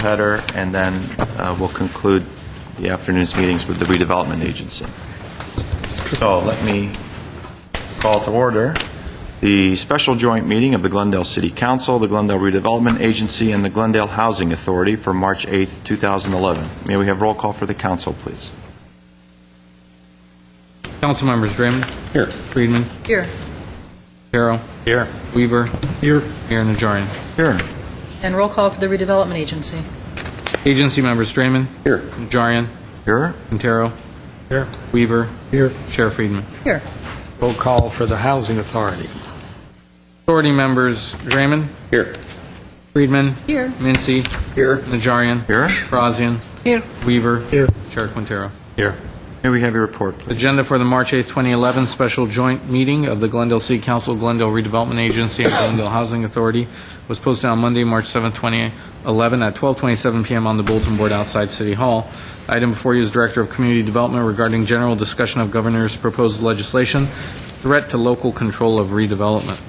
header, and then we'll conclude the afternoon's meetings with the Redevelopment Agency. So let me call to order the special joint meeting of the Glendale City Council, the Glendale Redevelopment Agency, and the Glendale Housing Authority for March 8th, 2011. May we have roll call for the council, please? Council members: Draymond. Here. Friedman. Here. Carroll. Here. Weaver. Here. Mayor Najarian. Here. And roll call for the Redevelopment Agency. Agency members: Draymond. Here. Najarian. Here. Quintero. Here. Weaver. Here. Sheriff Friedman. Here. Roll call for the Housing Authority. Authority members: Draymond. Here. Friedman. Here. Mincy. Here. Najarian. Here. Brazian. Here. Weaver. Here. Sheriff Quintero. Here. May we have your report, please? Agenda for the March 8th, 2011 special joint meeting of the Glendale City Council, Glendale Redevelopment Agency, and Glendale Housing Authority was posted on Monday, March 7, 2011 at 12:27 p.m. on the bulletin board outside City Hall. The item before you is Director of Community Development regarding general discussion of Governor's proposed legislation, threat to local control of redevelopment.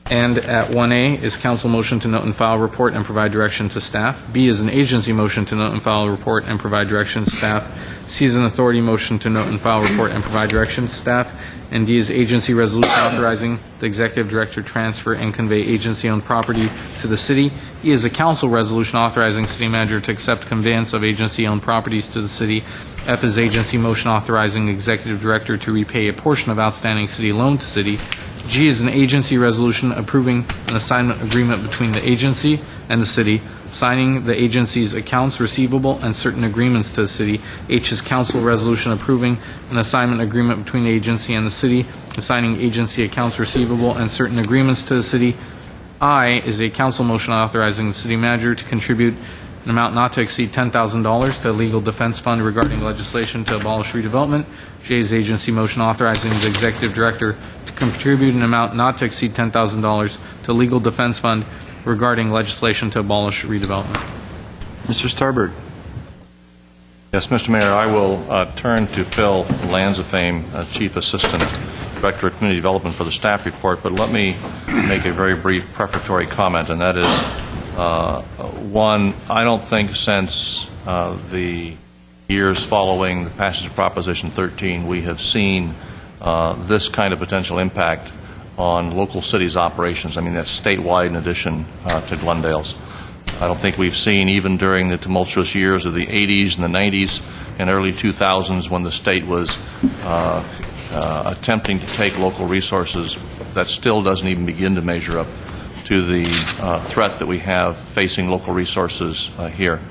And at 1A is council motion to note and file report and provide direction to staff. B is an agency motion to note and file report and provide direction to staff. C is an authority motion to note and file report and provide direction to staff. And D is agency resolution authorizing the executive director transfer and convey agency-owned property to the city. E is a council resolution authorizing city manager to accept conveyance of agency-owned properties to the city. F is agency motion authorizing the executive director to repay a portion of outstanding city loan to city. G is an agency resolution approving an assignment agreement between the agency and the city, signing the agency's accounts receivable and certain agreements to the city. H is council resolution approving an assignment agreement between the agency and the city, assigning agency accounts receivable and certain agreements to the city. I is a council motion authorizing the city manager to contribute an amount not to exceed $10,000 to a legal defense fund regarding legislation to abolish redevelopment. J is agency motion authorizing the executive director to contribute an amount not to exceed $10,000 to legal defense fund regarding legislation to abolish redevelopment. Mr. Starbird. Yes, Mr. Mayor, I will turn to Phil Lanzafame, Chief Assistant Director of Community Development, for the staff report, but let me make a very brief prefatory comment, and that is, one, I don't think since the years following the passage of Proposition 13 we have seen this kind of potential impact on local cities' operations. I mean, that's statewide in addition to Glendale's. I don't think we've seen, even during the tumultuous years of the 80s and the 90s and early 2000s when the state was attempting to take local resources, that still doesn't even begin to measure up to the threat that we have facing local resources here.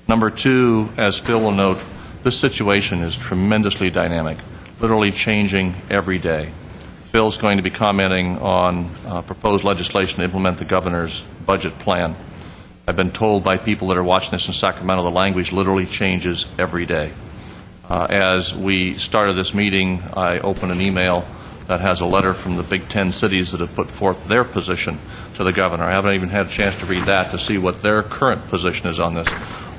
Number two, as Phil will note, this situation is tremendously dynamic, literally changing every day. Phil's going to be commenting on proposed legislation to implement the governor's budget plan. I've been told by people that are watching this in Sacramento, the language literally changes every day. As we started this meeting, I opened an email that has a letter from the Big Ten cities that have put forth their position to the governor. I haven't even had a chance to read that to see what their current position is on this.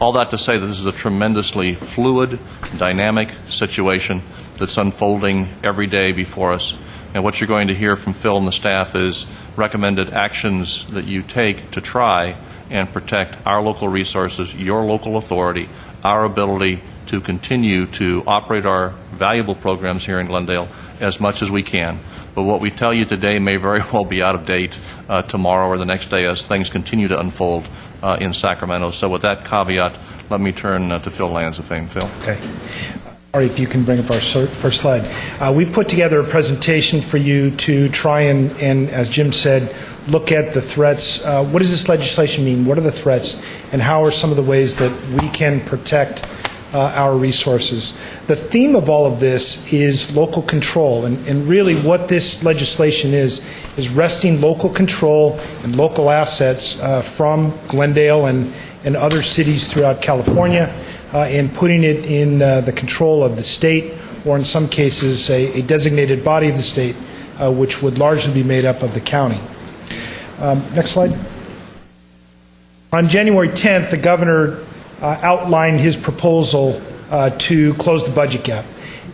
All that to say that this is a tremendously fluid, dynamic situation that's unfolding every day before us. And what you're going to hear from Phil and the staff is recommended actions that you take to try and protect our local resources, your local authority, our ability to continue to operate our valuable programs here in Glendale as much as we can. But what we tell you today may very well be out of date tomorrow or the next day as things continue to unfold in Sacramento. So with that caveat, let me turn to Phil Lanzafame. Phil. Okay. All right, if you can bring up our first slide. We put together a presentation for you to try and, as Jim said, look at the threats. What does this legislation mean? What are the threats? And how are some of the ways that we can protect our resources? The theme of all of this is local control. And really what this legislation is wresting local control and local assets from Glendale and other cities throughout California and putting it in the control of the state, or in some cases a designated body of the state, which would largely be made up of the county. Next slide. On January 10th, the governor outlined his proposal to close the budget gap.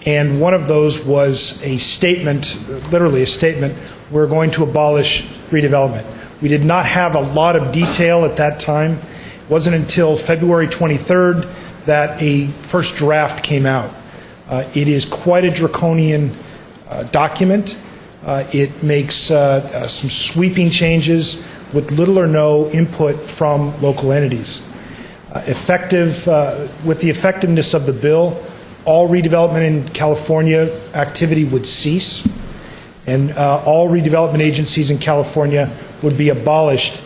And one of those was a statement, literally a statement, we're going to abolish redevelopment. We did not have a lot of detail at that time. wasn't until February 23rd that a first draft came out. It is quite a draconian document. It makes some sweeping changes with little or no input from local entities. With the effectiveness of the bill, all redevelopment in California activity would cease, and all redevelopment agencies in California would be abolished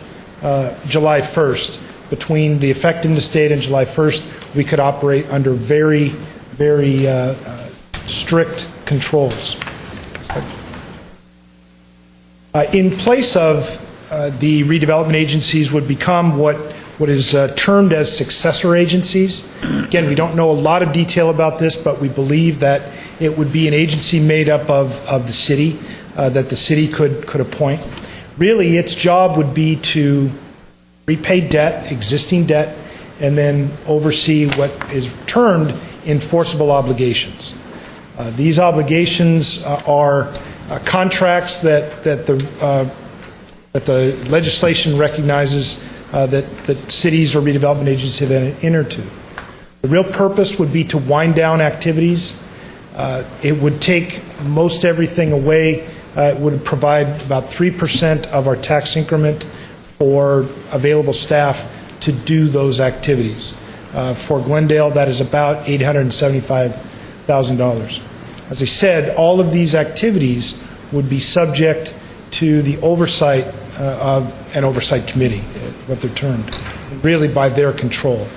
July 1st. Between the effectiveness date and July 1st, we could operate under very, very strict controls. In place of the redevelopment agencies would become what is termed as successor agencies. Again, we don't know a lot of detail about this, but we believe that it would be an agency made up of the city, that the city could appoint. Really, its job would be to repay debt, existing debt, and then oversee what is termed enforceable obligations. These obligations are contracts that the legislation recognizes that cities or redevelopment agencies have entered to. The real purpose would be to wind down activities. It would take most everything away. It would provide about 3% of our tax increment for available staff to do those activities. For Glendale, that is about $875,000. As I said, all of these activities would be subject to the oversight of an oversight committee, what they're termed, really by their control.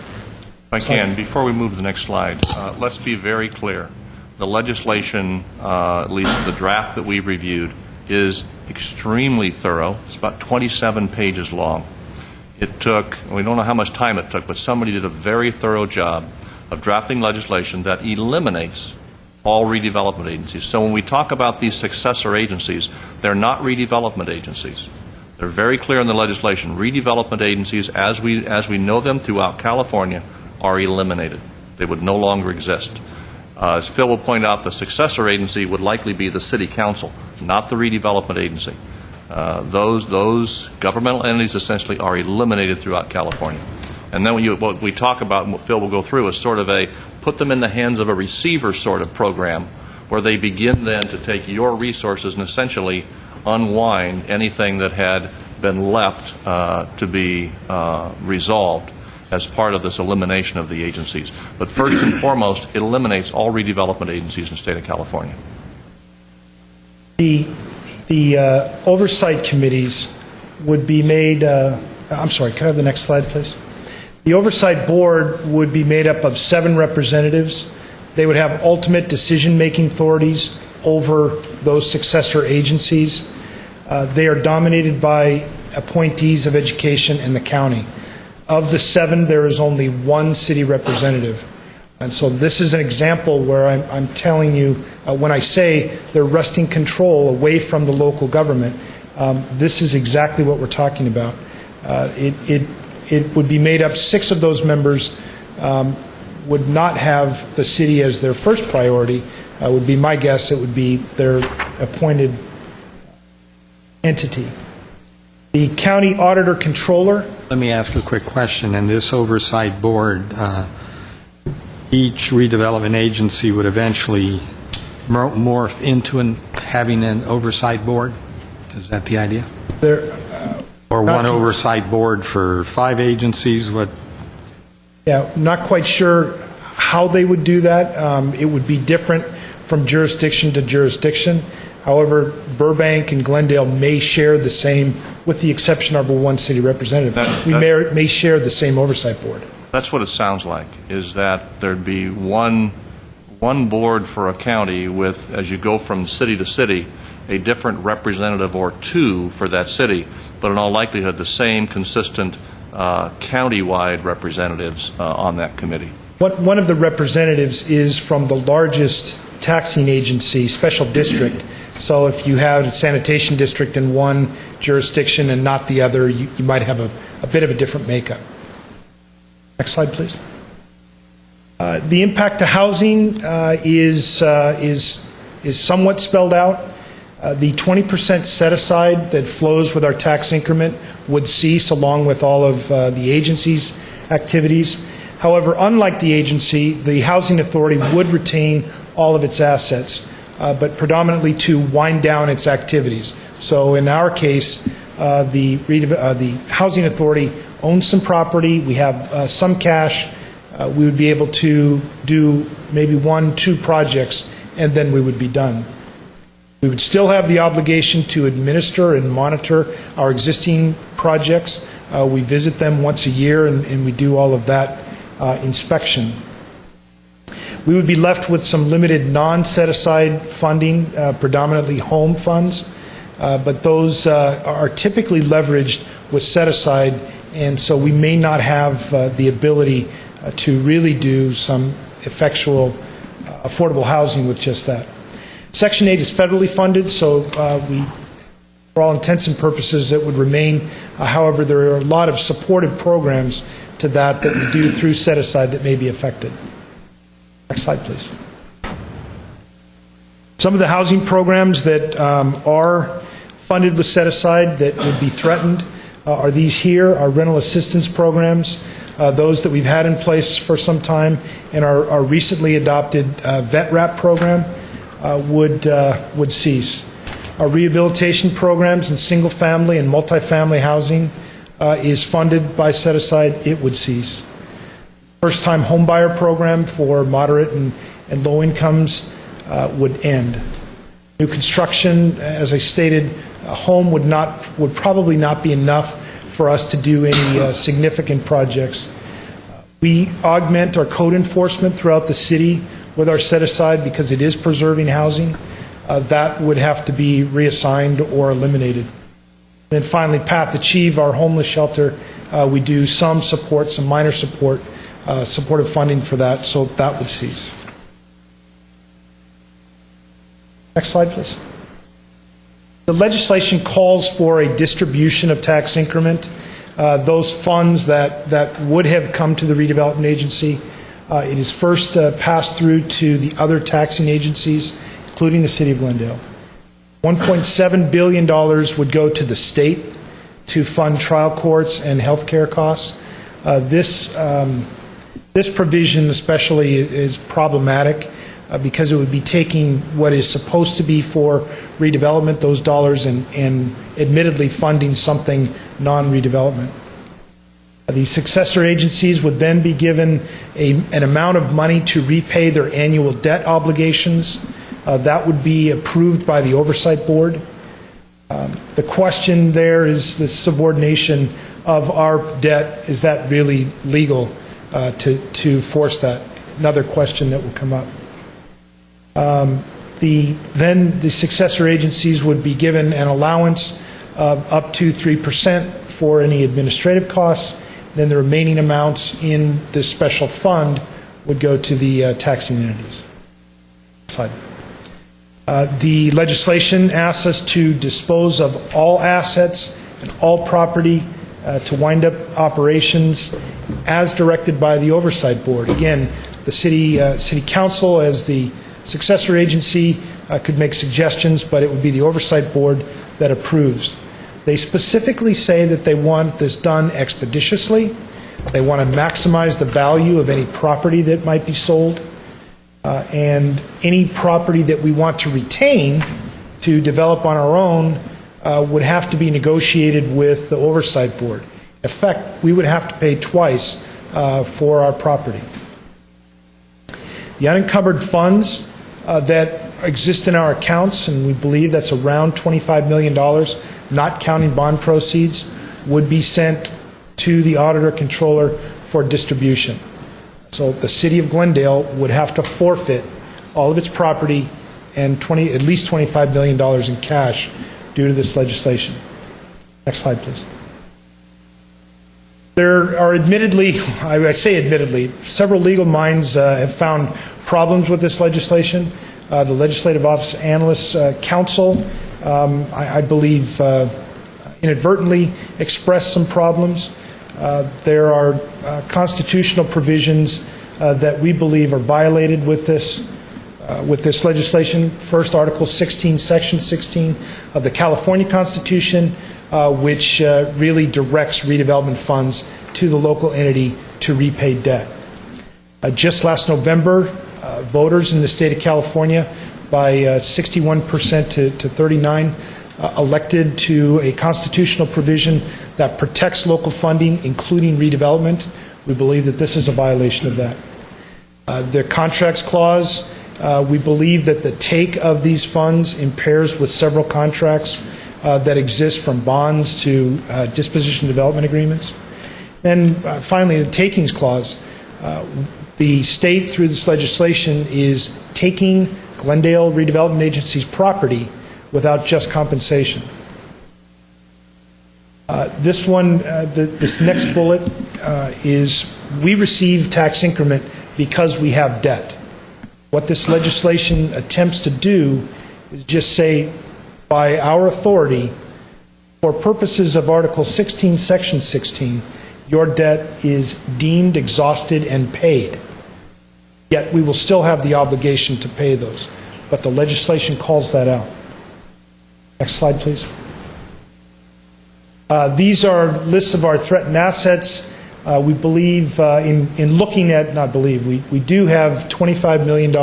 If I can, before we move to the next slide, let's be very clear. The legislation, at least the draft that we've reviewed, is extremely thorough. It's about 27 pages long. It took, we don't know how much time it took, but somebody did a very thorough job of drafting legislation that eliminates all redevelopment agencies. So when we talk about these successor agencies, they're not redevelopment agencies. They're very clear in the legislation. Redevelopment agencies, as we know them throughout California, are eliminated. They would no longer exist. As Phil will point out, the successor agency would likely be the city council, not the redevelopment agency. Those governmental entities essentially are eliminated throughout California. And then what we talk about, and what Phil will go through, is sort of a put them in the hands of a receiver sort of program where they begin then to take your resources and essentially unwind anything that had been left to be resolved as part of this elimination of the agencies. But first and foremost, it eliminates all redevelopment agencies in the state of California. The oversight committees would be made, I'm sorry, can I have the next slide, please? The oversight board would be made up of 7 representatives. They would have ultimate decision-making authorities over those successor agencies. They are dominated by appointees of education and the county. Of the 7, there is only 1 city representative. And so this is an example where I'm telling you, when I say they're wresting control away from the local government, this is exactly what we're talking about. It would be made up, 6 of those members would not have the city as their first priority. Would be my guess. It would be their appointed entity. The county auditor controller. Let me ask a quick question. In this oversight board, each redevelopment agency would eventually morph into having an oversight board? Is that the idea? Or one oversight board for 5 agencies? Yeah, not quite sure how they would do that. It would be different from jurisdiction to jurisdiction. However, Burbank and Glendale may share the same, with the exception of a 1 city representative. We may share the same oversight board. That's what it sounds like, is that there'd be one board for a county with, as you go from city to city, a different representative or 2 for that city, but in all likelihood the same consistent county-wide representatives on that committee. One of the representatives is from the largest taxing agency, special district. So if you have a sanitation district in one jurisdiction and not the other, you might have a bit of a different makeup. Next slide, please. The impact to housing is somewhat spelled out. The 20% set-aside that flows with our tax increment would cease along with all of the agencies. activities. However, unlike the agency, the Housing Authority would retain all of its assets, but predominantly to wind down its activities. So in our case, the Housing Authority owns some property, we have some cash, we would be able to do maybe 1-2 projects, and then we would be done. We would still have the obligation to administer and monitor our existing projects. We visit them once a year, and we do all of that inspection. We would be left with some limited non-set-aside funding, predominantly home funds, but those are typically leveraged with set-aside, and so we may not have the ability to really do some effectual affordable housing with just that. Section 8 is federally funded, so for all intents and purposes, it would remain. However, there are a lot of supportive programs to that we do through set-aside that may be affected. Next slide, please. Some of the housing programs that are funded with set-aside that would be threatened are these here, our rental assistance programs, those that we've had in place for some time, and our recently adopted vet wrap program would cease. Our rehabilitation programs in single-family and multifamily housing is funded by set-aside. It would cease. First-time homebuyer program for moderate and low incomes would end. New construction, as I stated, a home would probably not be enough for us to do any significant projects. We augment our code enforcement throughout the city with our set-aside because it is preserving housing. That would have to be reassigned or eliminated. Then finally, Path Achieve, our homeless shelter, we do some support, some minor support, supportive funding for that, so that would cease. Next slide, please. The legislation calls for a distribution of tax increment. Those funds that would have come to the redevelopment agency, it is first passed through to the other taxing agencies, including the City of Glendale. $1.7 billion would go to the state to fund trial courts and health care costs. This provision especially is problematic because it would be taking what is supposed to be for redevelopment, those dollars, and admittedly funding something non-redevelopment. The successor agencies would then be given an amount of money to repay their annual debt obligations. That would be approved by the Oversight Board. The question there is the subordination of our debt. Is that really legal to force that? Another question that will come up. Then the successor agencies would be given an allowance of up to 3% for any administrative costs. Then the remaining amounts in this special fund would go to the taxing entities. Slide. The legislation asks us to dispose of all assets and all property to wind up operations as directed by the Oversight Board. Again, the City Council as the successor agency could make suggestions, but it would be the Oversight Board that approves. They specifically say that they want this done expeditiously. They want to maximize the value of any property that might be sold. And any property that we want to retain to develop on our own would have to be negotiated with the Oversight Board. In effect, we would have to pay twice for our property. The unencumbered funds that exist in our accounts, and we believe that's around $25 million, not counting bond proceeds, would be sent to the auditor-controller for distribution. So the City of Glendale would have to forfeit all of its property and at least $25 million in cash due to this legislation. Next slide, please. There are admittedly, I say admittedly, several legal minds have found problems with this legislation. The Legislative Office Analysts Council, I believe, inadvertently expressed some problems. There are constitutional provisions that we believe are violated with this legislation. First, Article 16, Section 16 of the California Constitution, which really directs redevelopment funds to the local entity to repay debt. Just last November, voters in the state of California, by 61% to 39, elected to a constitutional provision that protects local funding, including redevelopment. We believe that this is a violation of that. The contracts clause, we believe that the take of these funds impairs with several contracts that exist, from bonds to disposition development agreements. Then finally, the takings clause. The state, through this legislation, is taking Glendale Redevelopment Agency's property without just compensation. This one, this next bullet is, we receive tax increment because we have debt. What this legislation attempts to do is just say, by our authority, for purposes of Article 16, Section 16, your debt is deemed exhausted and paid. Yet we will still have the obligation to pay those. But the legislation calls that out. Next slide, please. These are lists of our threatened assets. We believe, in looking at, not believe, we do have $25 million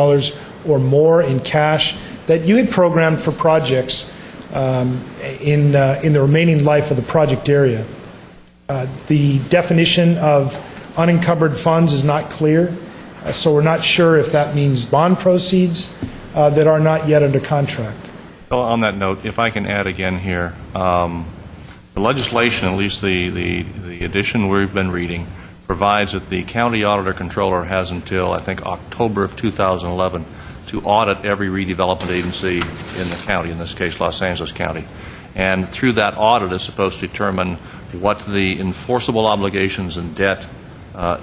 or more in cash that you had programmed for projects in the remaining life of the project area. The definition of unencumbered funds is not clear, so we're not sure if that means bond proceeds that are not yet under contract. Well, on that note, if I can add again here, the legislation, at least the edition we've been reading, provides that the county auditor controller has until, I think, October of 2011 to audit every redevelopment agency in the county, in this case Los Angeles County. And through that audit is supposed to determine what the enforceable obligations and debt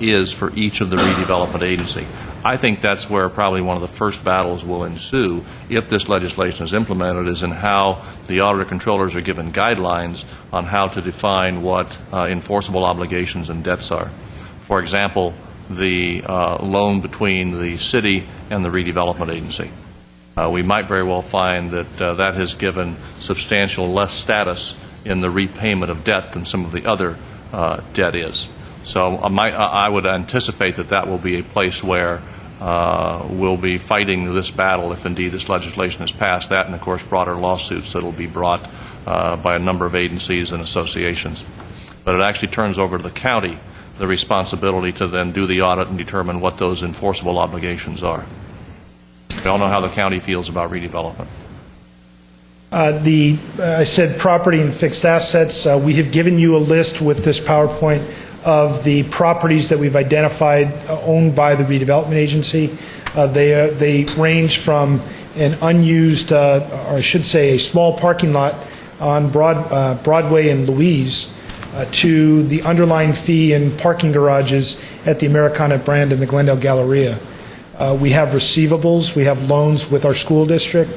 is for each of the redevelopment agency. I think that's where probably one of the first battles will ensue if this legislation is implemented, is in how the auditor controllers are given guidelines on how to define what enforceable obligations and debts are. For example, the loan between the city and the redevelopment agency. We might very well find that that has given substantial less status in the repayment of debt than some of the other debt is. So I would anticipate that that will be a place where we'll be fighting this battle if indeed this legislation is passed. That and, of course, broader lawsuits that will be brought by a number of agencies and associations. But it actually turns over to the county the responsibility to then do the audit and determine what those enforceable obligations are. We all know how the county feels about redevelopment. I said property and fixed assets. We have given you a list with this PowerPoint of the properties that we've identified owned by the redevelopment agency. They range from an unused, or I should say a small parking lot on Broadway and Louise, to the underlying fee in parking garages at the Americana brand and the Glendale Galleria. We have receivables. We have loans with our school district,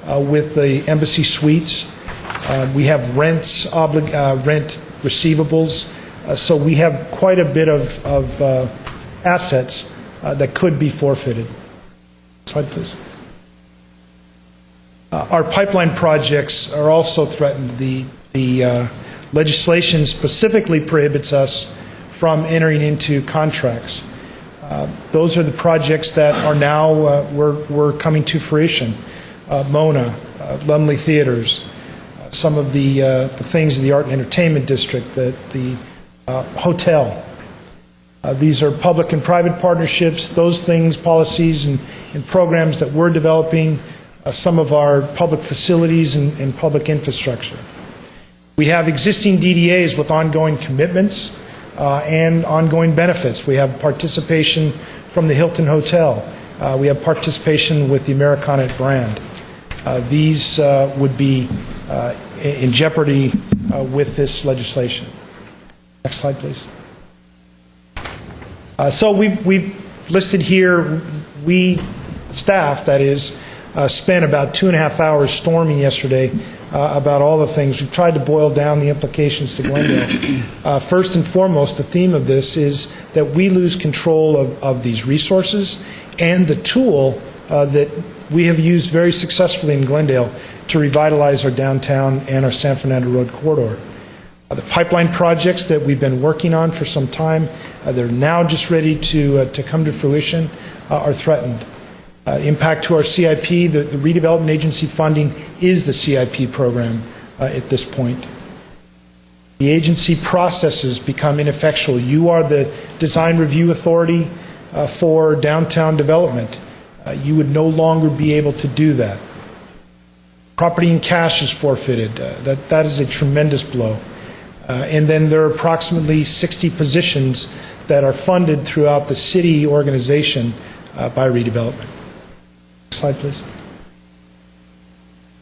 with the Embassy Suites. We have rent receivables. So we have quite a bit of assets that could be forfeited. Slide, please. Our pipeline projects are also threatened. The legislation specifically prohibits us from entering into contracts. Those are the projects that are now we're coming to fruition. Mona, Lumley Theaters, some of the things in the Art and Entertainment District, the hotel. These are public and private partnerships, those things, policies, and programs that we're developing, some of our public facilities and public infrastructure. We have existing DDAs with ongoing commitments and ongoing benefits. We have participation from the Hilton Hotel. We have participation with the Americana brand. These would be in jeopardy with this legislation. Next slide, please. So we've listed here, we, staff, that is, spent about 2.5 hours storming yesterday about all the things. We've tried to boil down the implications to Glendale. First and foremost, the theme of this is that we lose control of these resources and the tool that we have used very successfully in Glendale to revitalize our downtown and our San Fernando Road corridor. The pipeline projects that we've been working on for some time that are now just ready to come to fruition are threatened. Impact to our CIP, the redevelopment agency funding is the CIP program at this point. The agency processes become ineffectual. You are the design review authority for downtown development. You would no longer be able to do that. Property and cash is forfeited. That is a tremendous blow. And then there are approximately 60 positions that are funded throughout the city organization by redevelopment. Next slide, please.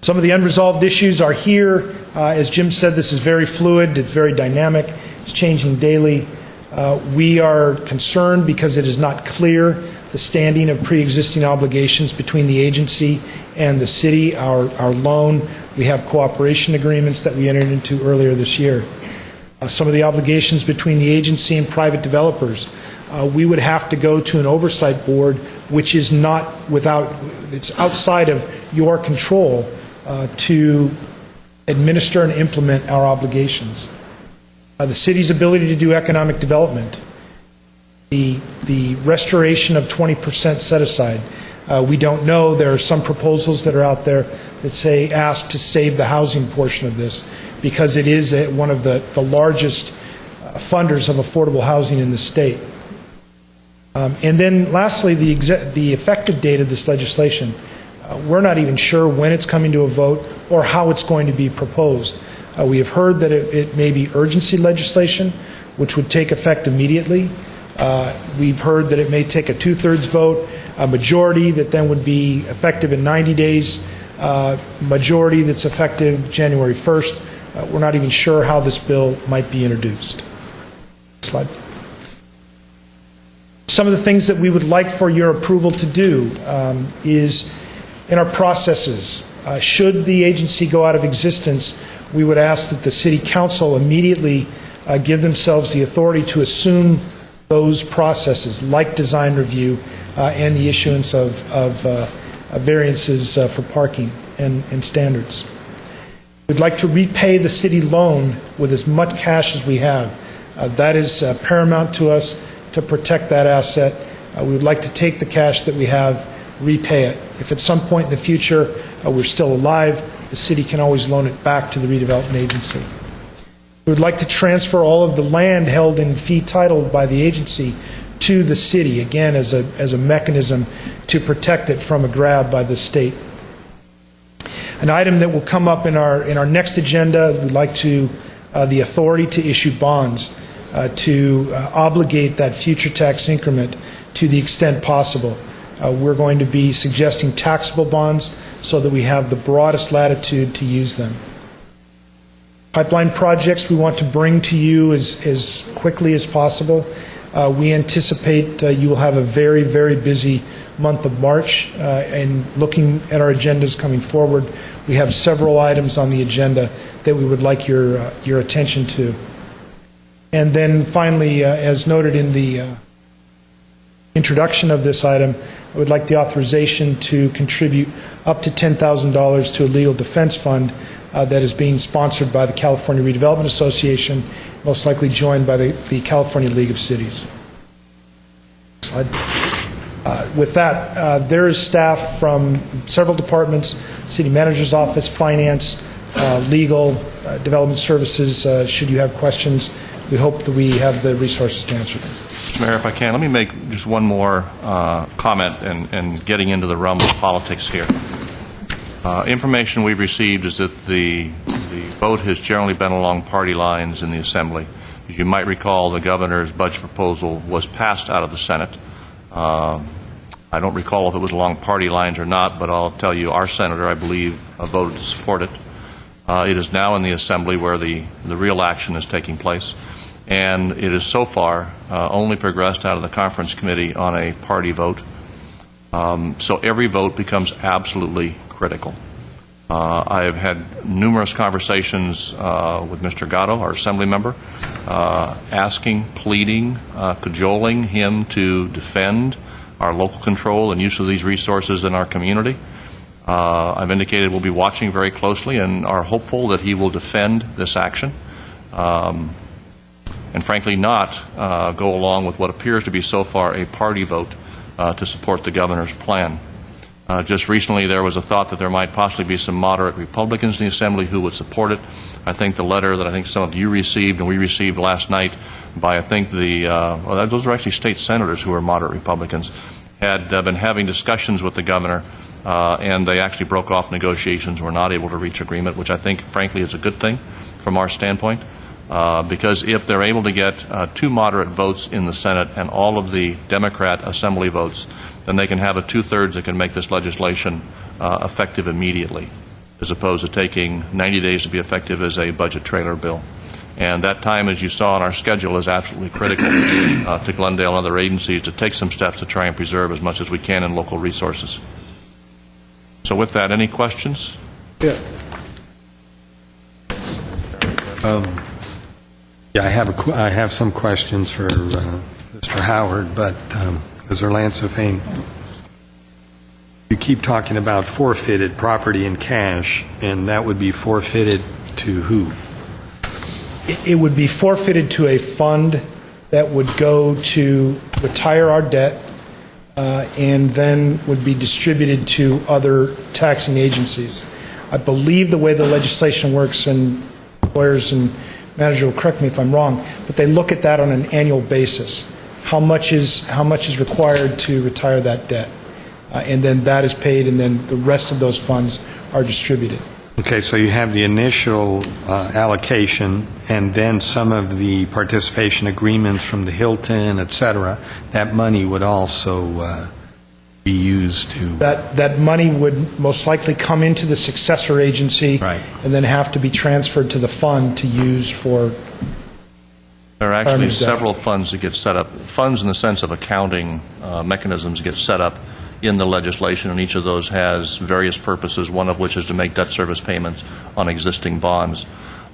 Some of the unresolved issues are here. As Jim said, this is very fluid. It's very dynamic. It's changing daily. We are concerned because it is not clear the standing of pre-existing obligations between the agency and the city. Our loan, we have cooperation agreements that we entered into earlier this year. Some of the obligations between the agency and private developers. We would have to go to an oversight board, which is not it's outside of your control to administer and implement our obligations. The city's ability to do economic development, the restoration of 20% set aside. We don't know. There are some proposals that are out there that ask to save the housing portion of this because it is one of the largest funders of affordable housing in the state. And then lastly, the effective date of this legislation. We're not even sure when it's coming to a vote or how it's going to be proposed. We have heard that it may be urgency legislation, which would take effect immediately. We've heard that it may take a two-thirds vote, a majority that then would be effective in 90 days, majority that's effective January 1st. We're not even sure how this bill might be introduced. Next slide. Some of the things that we would like for your approval to do is in our processes. Should the agency go out of existence, we would ask that the City Council immediately give themselves the authority to assume those processes, like design review and the issuance of variances for parking and standards. We'd like to repay the city loan with as much cash as we have. That is paramount to us to protect that asset. We would like to take the cash that we have, repay it. If at some point in the future we're still alive, the city can always loan it back to the redevelopment agency. We would like to transfer all of the land held in fee title by the agency to the city, again, as a mechanism to protect it from a grab by the state. An item that will come up in our next agenda, we'd like the authority to issue bonds to obligate that future tax increment to the extent possible. We're going to be suggesting taxable bonds so that we have the broadest latitude to use them. Pipeline projects we want to bring to you as quickly as possible. We anticipate you will have a very, very busy month of March. And looking at our agendas coming forward, we have several items on the agenda that we would like your attention to. And then finally, as noted in the introduction of this item, I would like the authorization to contribute up to $10,000 to a legal defense fund that is being sponsored by the California Redevelopment Association, most likely joined by the California League of Cities. Slide. With that, there is staff from several departments, City Manager's Office, Finance, Legal, Development Services. Should you have questions, we hope that we have the resources to answer them. Mr. Mayor, if I can, let me make just one more comment and getting into the realm of politics here. Information we've received is that the vote has generally been along party lines in the Assembly. As you might recall, the governor's budget proposal was passed out of the Senate. I don't recall if it was along party lines or not, but I'll tell you our senator, I believe, voted to support it. It is now in the Assembly where the real action is taking place. And it has so far only progressed out of the conference committee on a party vote. So every vote becomes absolutely critical. I have had numerous conversations with Mr. Gatto, our Assembly member, asking, pleading, cajoling him to defend our local control and use of these resources in our community. I've indicated we'll be watching very closely and are hopeful that he will defend this action. and frankly not go along with what appears to be so far a party vote to support the governor's plan. Just recently, there was a thought that there might possibly be some moderate Republicans in the Assembly who would support it. I think the letter that I think some of you received and we received last night by, I think, those were actually state senators who were moderate Republicans, had been having discussions with the governor, and they actually broke off negotiations, were not able to reach agreement, which I think, frankly, is a good thing from our standpoint. Because if they're able to get 2 moderate votes in the Senate and all of the Democrat Assembly votes, then they can have a 2/3 that can make this legislation effective immediately, as opposed to taking 90 days to be effective as a budget trailer bill. And that time, as you saw on our schedule, is absolutely critical to Glendale and other agencies to take some steps to try and preserve as much as we can in local resources. So with that, any questions? Yeah, I have some questions for Mr. Howard, but Mr. Lansofane, you keep talking about forfeited property in cash, and that would be forfeited to who? It would be forfeited to a fund that would go to retire our debt and then would be distributed to other taxing agencies. I believe the way the legislation works, and lawyers and manager will correct me if I'm wrong, but they look at that on an annual basis. How much is required to retire that debt? And then that is paid, and then the rest of those funds are distributed. Okay, so you have the initial allocation, and then some of the participation agreements from the Hilton, et cetera. That money would also be used to... That money would most likely come into the successor agency, Right. and then have to be transferred to the fund to use for... There are actually several funds that get set up. Funds in the sense of accounting mechanisms get set up in the legislation, and each of those has various purposes, one of which is to make debt service payments on existing bonds.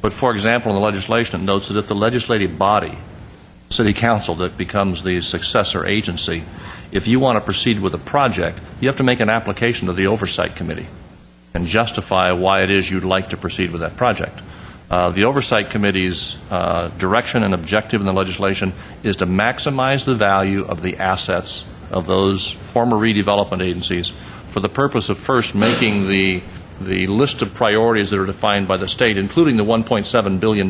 But, for example, in the legislation, it notes that if the legislative body, City Council, that becomes the successor agency, if you want to proceed with a project, you have to make an application to the Oversight Committee and justify why it is you'd like to proceed with that project. The Oversight Committee's direction and objective in the legislation is to maximize the value of the assets of those former redevelopment agencies for the purpose of first making the list of priorities that are defined by the state, including the $1.7 billion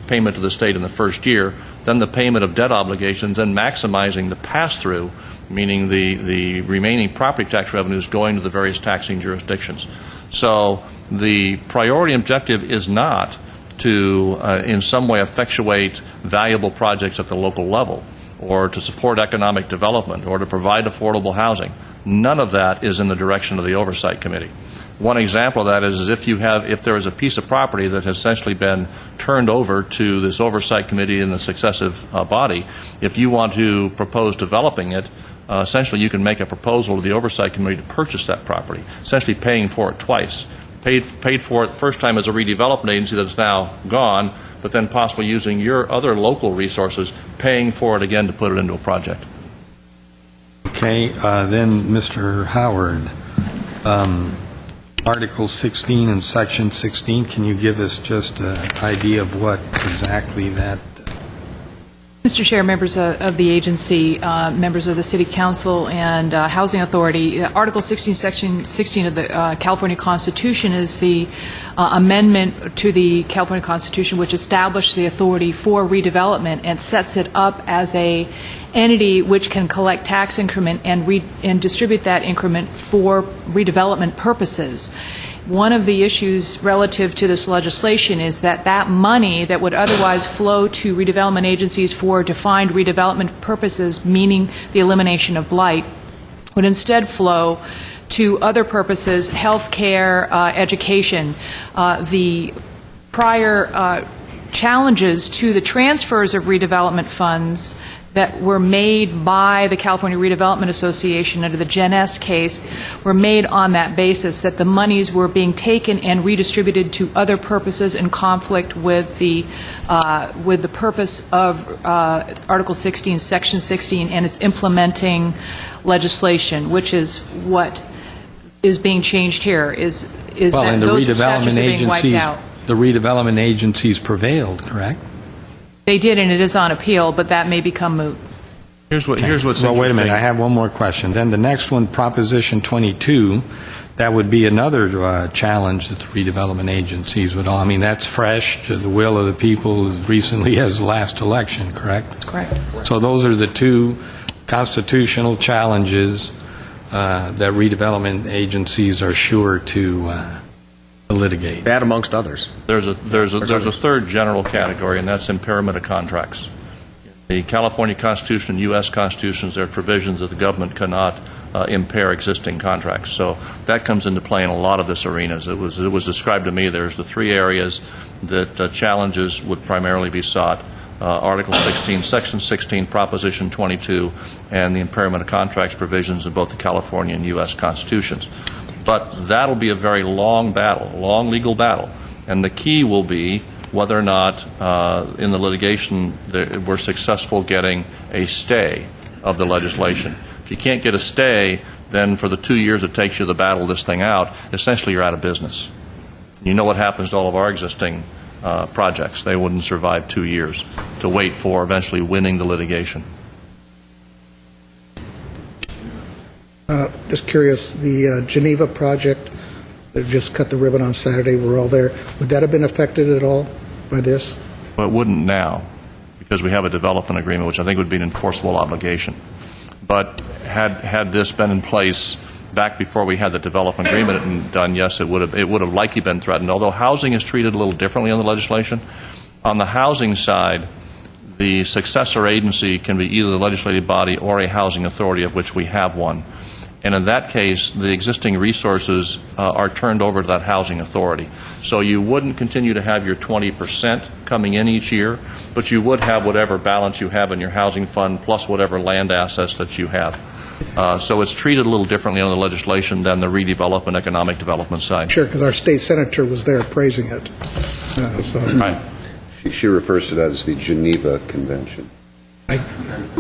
payment to the state in the first year, then the payment of debt obligations, and maximizing the pass-through, meaning the remaining property tax revenues going to the various taxing jurisdictions. So the priority objective is not to in some way effectuate valuable projects at the local level, or to support economic development, or to provide affordable housing. None of that is in the direction of the Oversight Committee. One example of that is if there is a piece of property that has essentially been turned over to this Oversight Committee in the successive body, if you want to propose developing it, essentially you can make a proposal to the Oversight Committee to purchase that property, essentially paying for it twice. Paid for it the first time as a redevelopment agency that's now gone, but then possibly using your other local resources, paying for it again to put it into a project. Okay, then Mr. Howard, Article 16 and Section 16, can you give us just an idea of what exactly that... Mr. Chair, members of the agency, members of the City Council and Housing Authority, Article 16, Section 16 of the California Constitution is the amendment to the California Constitution which established the authority for redevelopment and sets it up as a entity which can collect tax increment and distribute that increment for redevelopment purposes. One of the issues relative to this legislation is that money that would otherwise flow to redevelopment agencies for defined redevelopment purposes, meaning the elimination of blight, would instead flow to other purposes, health care, education. The prior challenges to the transfers of redevelopment funds that were made by the California Redevelopment Association under the Gen S case were made on that basis, that the monies were being taken and redistributed to other purposes in conflict with the purpose of Article 16, Section 16, and its implementing legislation, which is what is being changed here, is Well, that and the those statutes redevelopment are being wiped agencies, out. the redevelopment agencies prevailed, correct? They did, and it is on appeal, but that may become moot. Here's what's Well, wait a minute, I interesting. have one more question. Then the next one, Proposition 22, that would be another challenge that the redevelopment agencies would all, I mean, that's fresh to the will of the people as recently as the last election, correct? Correct. So those are the two constitutional challenges that redevelopment agencies are sure to litigate. That amongst others. There's a third general category, and that's impairment of contracts. The California Constitution and U.S. Constitutions, there are provisions that the government cannot impair existing contracts. So that comes into play in a lot of this arenas. It was described to me there's the three areas that challenges would primarily be sought: Article 16, Section 16, Proposition 22, and the impairment of contracts provisions in both the California and U.S. Constitutions. But that'll be a very long battle, long legal battle, and the key will be whether or not in the litigation we're successful getting a stay of the legislation. If you can't get a stay, then for the 2 years it takes you to battle this thing out, essentially you're out of business. You know what happens to all of our existing projects. They wouldn't survive 2 years to wait for eventually winning the litigation. Just curious, the Geneva project, they just cut the ribbon on Saturday, we're all there. Would that have been affected at all by this? Well, it wouldn't now, because we have a development agreement, which I think would be an enforceable obligation. But had this been in place back before we had the development agreement done, yes, it would have likely been threatened, although housing is treated a little differently in the legislation. On the housing side, the successor agency can be either the legislative body or a housing authority, of which we have one. And in that case, the existing resources are turned over to that housing authority. So you wouldn't continue to have your 20% coming in each year, but you would have whatever balance you have in your housing fund plus whatever land assets that you have. So it's treated a little differently under the legislation than the redevelopment, economic development side. Sure, because our state senator was there praising it. Right. She refers to that as the Geneva Convention. I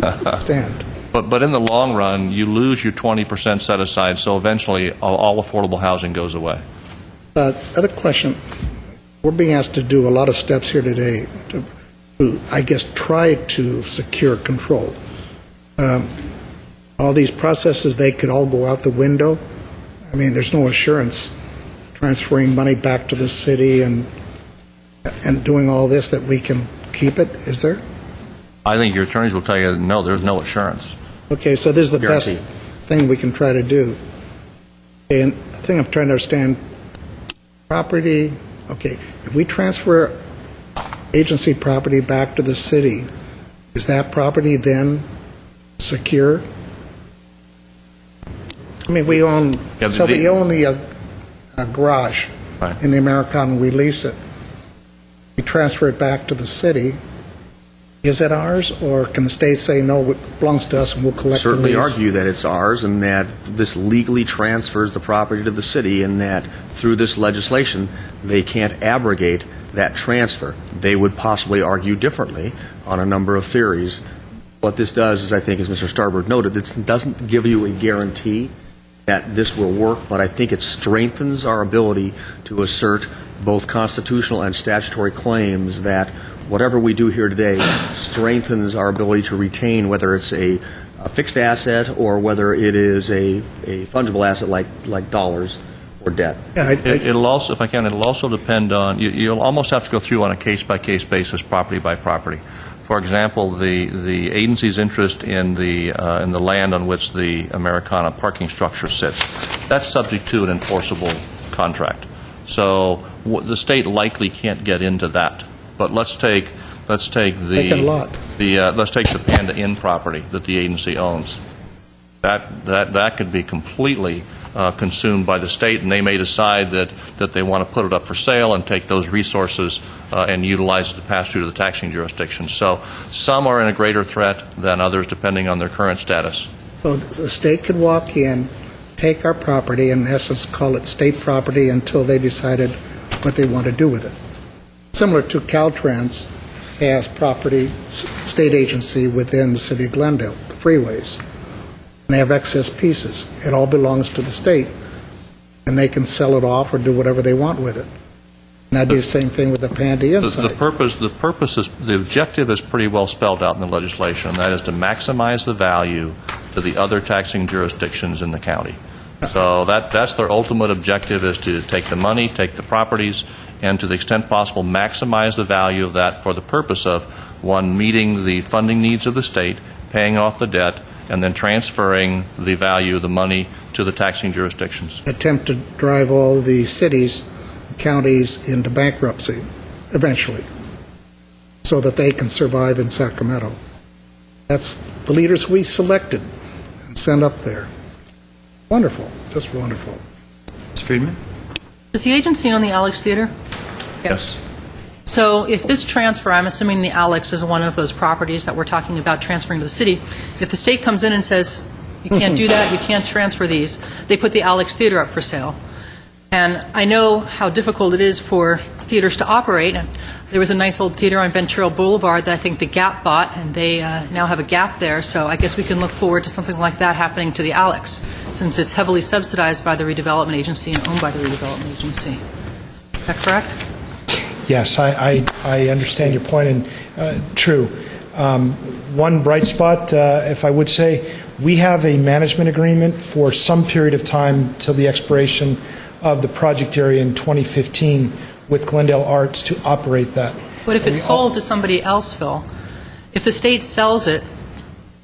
understand. But in the long run, you lose your 20% set aside, so eventually all affordable housing goes away. Other question, we're being asked to do a lot of steps here today to, I guess, try to secure control. All these processes, they could all go out the window. I mean, there's no assurance transferring money back to the city and doing all this that we can keep it, is there? I think your attorneys will tell you, no, there's no assurance. Okay, so this is the best Guarantee. thing we can try to do. And the thing I'm trying to understand, property, okay, if we transfer agency property back to the city, is that property then secure? I mean, we own, Yeah, so we own the garage Right. in the Americana, we lease it. We transfer it back to the city. Is it ours, or can the state say, no, it belongs to us and we'll collect the Certainly lease? argue that it's ours and that this legally transfers the property to the city and that through this legislation, they can't abrogate that transfer. They would possibly argue differently on a number of theories. What this does is, I think, as Mr. Starbird noted, it doesn't give you a guarantee that this will work, but I think it strengthens our ability to assert both constitutional and statutory claims that whatever we do here today strengthens our ability to retain, whether it's a fixed asset or whether it is a fungible asset like dollars or debt. Yeah, It'll also, if I can, it'll also depend on, you'll almost have to go through on a case-by-case basis, property by property. For example, the agency's interest in the land on which the Americana parking structure sits, that's subject to an enforceable contract. So the state likely can't get into that. But let's take Take a lot. let's take the Panda Inn property that the agency owns. That could be completely consumed by the state, and they may decide that they want to put it up for sale and take those resources and utilize it to pass through to the taxing jurisdiction. So some are in a greater threat than others, depending on their current status. So the state could walk in, take our property, in essence call it state property until they decided what they want to do with it. Similar to Caltrans has property, state agency within the city of Glendale, the freeways. And they have excess pieces. It all belongs to the state, and they can sell it off or do whatever they want with it. And I do the same thing with the Pandy The inside. the objective is pretty well spelled out in the legislation. That is to maximize the value to the other taxing jurisdictions in the county. So that's their ultimate objective, is to take the money, take the properties, and to the extent possible, maximize the value of that for the purpose of, one, meeting the funding needs of the state, paying off the debt, and then transferring the value of the money to the taxing jurisdictions. Attempt to drive all the cities, counties into bankruptcy eventually, so that they can survive in Sacramento. That's the leaders we selected and sent up there. Wonderful, just wonderful. Ms. Friedman? Does the agency own the Alex Theater? Yes. So if this transfer, I'm assuming the Alex is one of those properties that we're talking about transferring to the city, if the state comes in and says, you can't do that, you can't transfer these, they put the Alex Theater up for sale. And I know how difficult it is for theaters to operate. There was a nice old theater on Ventura Boulevard that I think the Gap bought, and they now have a Gap there, so I guess we can look forward to something like that happening to the Alex, since it's heavily subsidized by the Redevelopment Agency and owned by the Redevelopment Agency. Is that correct? Yes, I understand your point, and true. One bright spot, if I would say, we have a management agreement for some period of time till the expiration of the project area in 2015 with Glendale Arts to operate that. But if it's sold to somebody else, Phil, if the state sells it,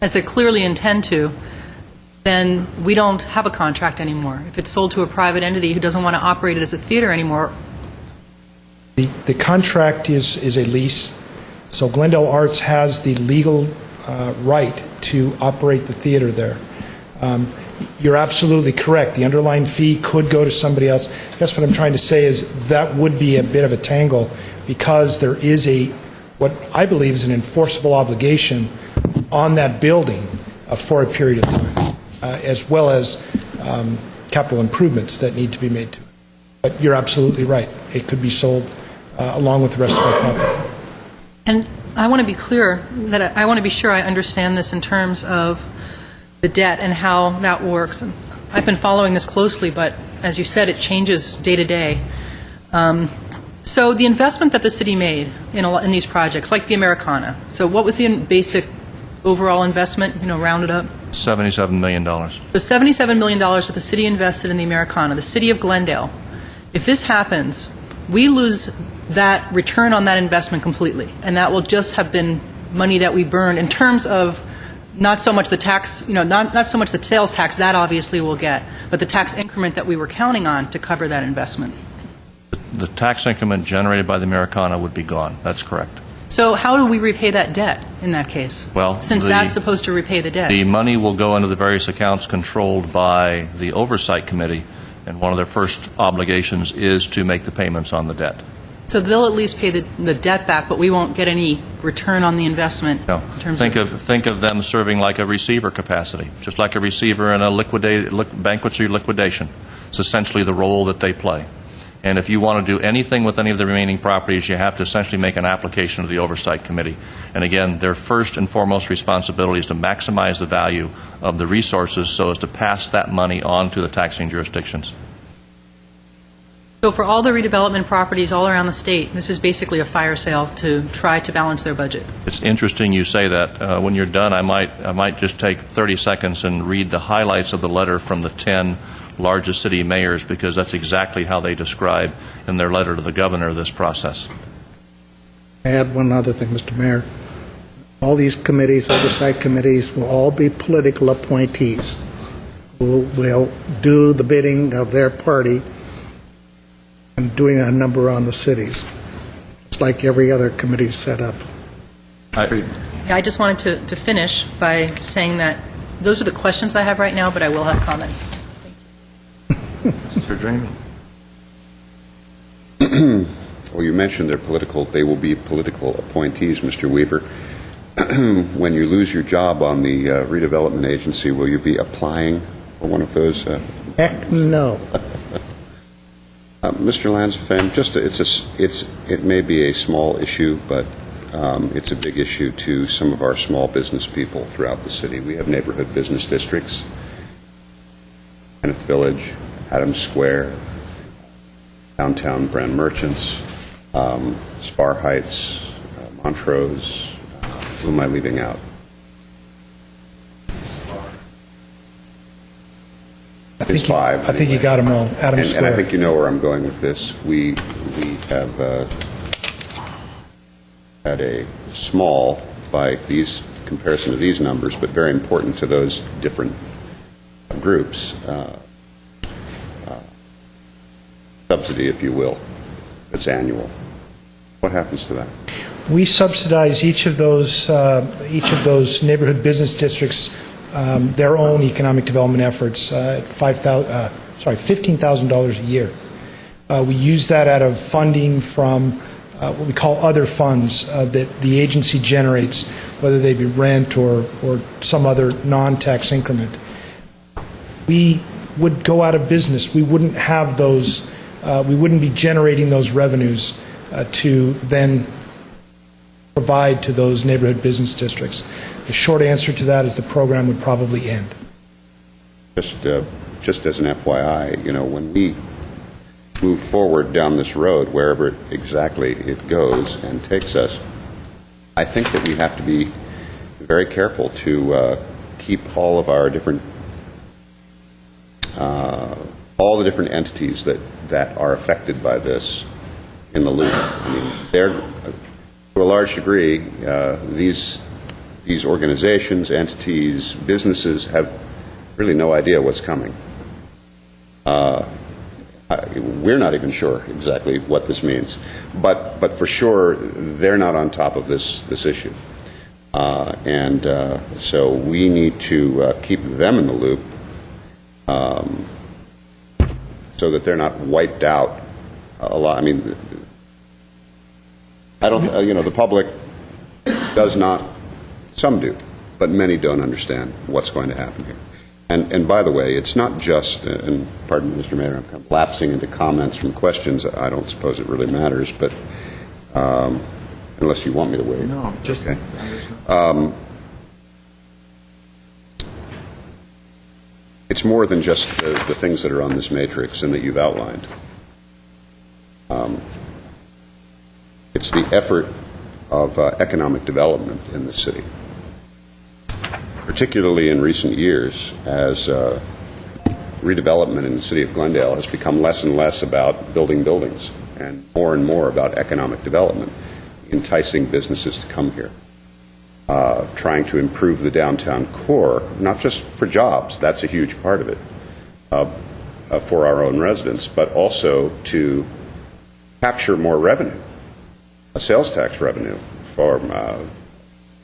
as they clearly intend to, then we don't have a contract anymore. If it's sold to a private entity who doesn't want to operate it as a theater anymore. The contract is a lease, so Glendale Arts has the legal right to operate the theater there. You're absolutely correct. The underlying fee could go to somebody else. I guess what I'm trying to say is that would be a bit of a tangle, because there is what I believe is an enforceable obligation on that building for a period of time, as well as capital improvements that need to be made to it. But you're absolutely right. It could be sold along with the rest of our property. And I want to be clear that I want to be sure I understand this in terms of the debt and how that works. I've been following this closely, but as you said, it changes day to day. So the investment that the city made in these projects, like the Americana, so what was the basic overall investment, rounded up? $77 million. So $77 million that the city invested in the Americana, the city of Glendale. If this happens, we lose that return on that investment completely, and that will just have been money that we burned in terms of not so much the tax, not so much the sales tax, that obviously we'll get, but the tax increment that we were counting on to cover that investment. The tax increment generated by the Americana would be gone. That's correct. So how do we repay that debt in that case? Well, since that's supposed to repay the debt. The money will go into the various accounts controlled by the Oversight Committee, and one of their first obligations is to make the payments on the debt. So they'll at least pay the debt back, but we won't get any return on the investment. No. In terms Think of them serving like a receiver capacity, just like a receiver in a bankruptcy liquidation. It's essentially the role that they play. And if you want to do anything with any of the remaining properties, you have to essentially make an application to the Oversight Committee. And again, their first and foremost responsibility is to maximize the value of the resources so as to pass that money on to the taxing jurisdictions. So for all the redevelopment properties all around the state, this is basically a fire sale to try to balance their budget. It's interesting you say that. When you're done, I might just take 30 seconds and read the highlights of the letter from the 10 largest city mayors, because that's exactly how they describe in their letter to the governor this process. I add one other thing, Mr. Mayor. All these committees, oversight committees, will all be political appointees who will do the bidding of their party and doing a number on the cities. It's like every other committee set up. I just wanted to finish by saying that those are the questions I have right now, but I will have comments. Mr. Draymond. Well, you mentioned they will be political appointees, Mr. Weaver. When you lose your job on the redevelopment agency, will you be applying for one of those? Heck no. Mr. Lanzafame, it may be a small issue, but it's a big issue to some of our small business people throughout the city. We have neighborhood business districts, Kenneth Village, Adams Square, downtown Brand Merchants, Spar Heights, Montrose. Who am I leaving out? It's five. I think you got them all. Adam And Square. I think you know where I'm going with this. We have had a small, by these comparison to these numbers, but very important to those different groups, subsidy, if you will, that's annual. What happens to that? We subsidize each of those neighborhood business districts their own economic development efforts at $15,000 a year. We use that out of funding from what we call other funds that the agency generates, whether they be rent or some other non-tax increment. We would go out of business. We wouldn't have those. We wouldn't be generating those revenues to then provide to those neighborhood business districts. The short answer to that is the program would probably end. Just as an FYI, when we move forward down this road, wherever exactly it goes and takes us, I think that we have to be very careful to keep all of our different, all the different entities that are affected by this in the loop. I mean, they're, to a large degree, these organizations, entities, businesses have really no idea what's coming. We're not even sure exactly what this means, but for sure they're not on top of this issue, and so we need to keep them in the loop so that they're not wiped out a lot. I mean, I don't. The public does not. Some do, but many don't understand what's going to happen here. And by the way, it's not just, and pardon me, Mr. Mayor, I'm kind of lapsing into comments from questions. I don't suppose it really matters, but unless you want me to wait. No, just... Okay. It's more than just the things that are on this matrix and that you've outlined. It's the effort of economic development in the city, particularly in recent years, as redevelopment in the city of Glendale has become less and less about building buildings and more about economic development, enticing businesses to come here, trying to improve the downtown core, not just for jobs, that's a huge part of it, for our own residents, but also to capture more revenue, a sales tax revenue from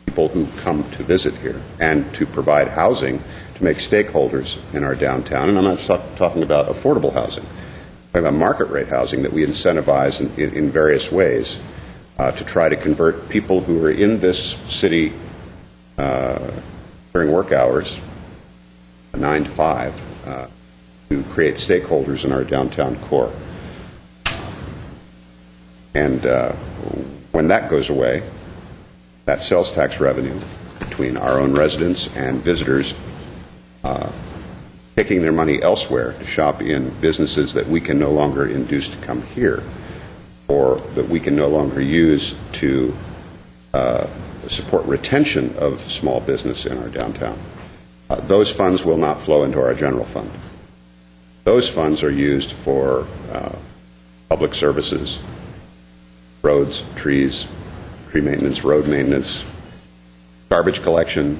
people who come to visit here, and to provide housing to make stakeholders in our downtown. And I'm not talking about affordable housing. I'm talking about market rate housing that we incentivize in various ways to try to convert people who are in this city during work hours, 9 to 5, to create stakeholders in our downtown core. And when that goes away, that sales tax revenue between our own residents and visitors taking their money elsewhere to shop in businesses that we can no longer induce to come here, or that we can no longer use to support retention of small business in our downtown. Those funds will not flow into our general fund. Those funds are used for public services, roads, trees, tree maintenance, road maintenance, garbage collection,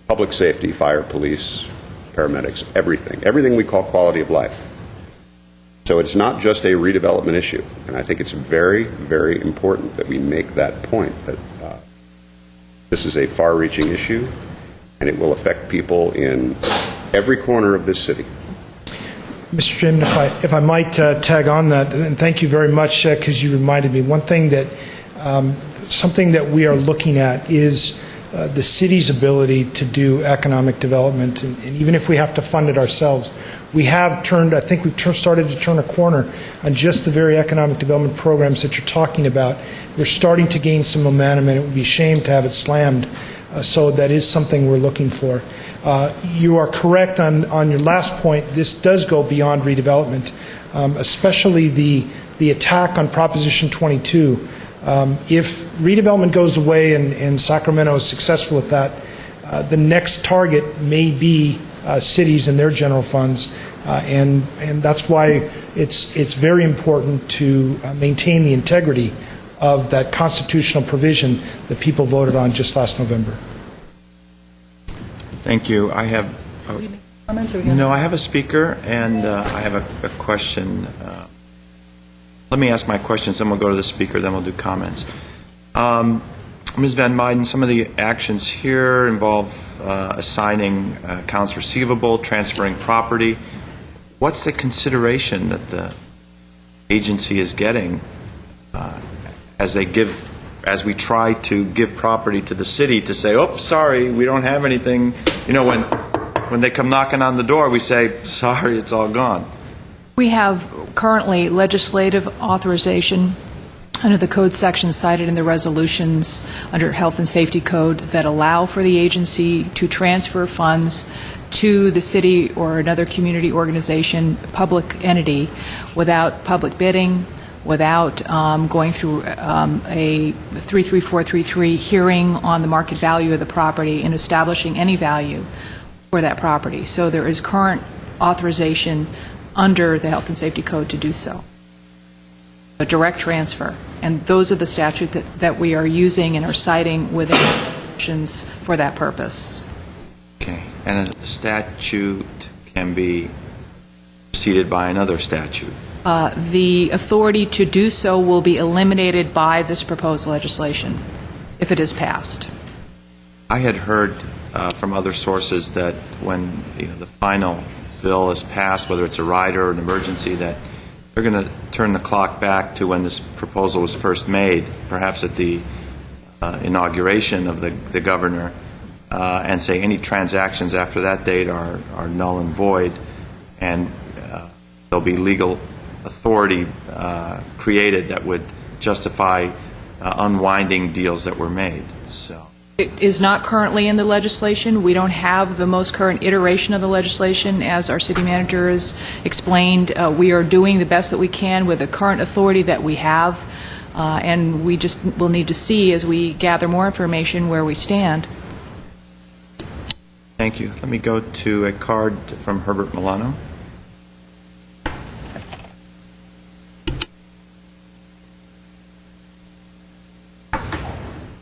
public safety, fire, police, paramedics, everything we call quality of life. So it's not just a redevelopment issue, and I think it's very, very important that we make that point, that this is a far-reaching issue, and it will affect people in every corner of this city. Mr. Chairman, if I might tag on that, and thank you very much because you reminded me. One thing that, something that we are looking at is the city's ability to do economic development, and even if we have to fund it ourselves, we have turned, I think we've started to turn a corner on just the very economic development programs that you're talking about. We're starting to gain some momentum, and it would be a shame to have it slammed So that is something we're looking for. You are correct on your last point. This does go beyond redevelopment, especially the attack on Proposition 22. If redevelopment goes away and Sacramento is successful with that, the next target may be cities and their general funds, and that's why it's very important to maintain the integrity of that constitutional provision that people voted on just last November. Thank you. I have Comments, or we have- I have a speaker, and I have a question. Let me ask my questions, then we'll go to the speaker, then we'll do comments. Ms. Van Meiden, some of the actions here involve assigning accounts receivable, transferring property. What's the consideration that the agency is getting as we try to give property to the city to say, "Oh, sorry, we don't have anything." When they come knocking on the door, we say, "Sorry, it's all gone." We have currently legislative authorization under the code sections cited in the resolutions under Health and Safety Code that allow for the agency to transfer funds to the city or another community organization, public entity, without public bidding, without going through a 33433 hearing on the market value of the property and establishing any value for that property. So there is current authorization under the Health and Safety Code to do so. A direct transfer. And those are the statutes that we are using and are citing within options for that purpose. Okay. And a statute can be preceded by another statute. The authority to do so will be eliminated by this proposed legislation if it is passed. I had heard from other sources that when the final bill is passed, whether it's a rider or an emergency, that they're going to turn the clock back to when this proposal was first made, perhaps at the inauguration of the governor, and say any transactions after that date are null and void, and there'll be legal authority created that would justify unwinding deals that were made. So It is not currently in the legislation. We don't have the most current iteration of the legislation. As our city manager has explained, we are doing the best that we can with the current authority that we have, and we just will need to see as we gather more information where we stand. thank you. Let me go to a card from Herbert Milano.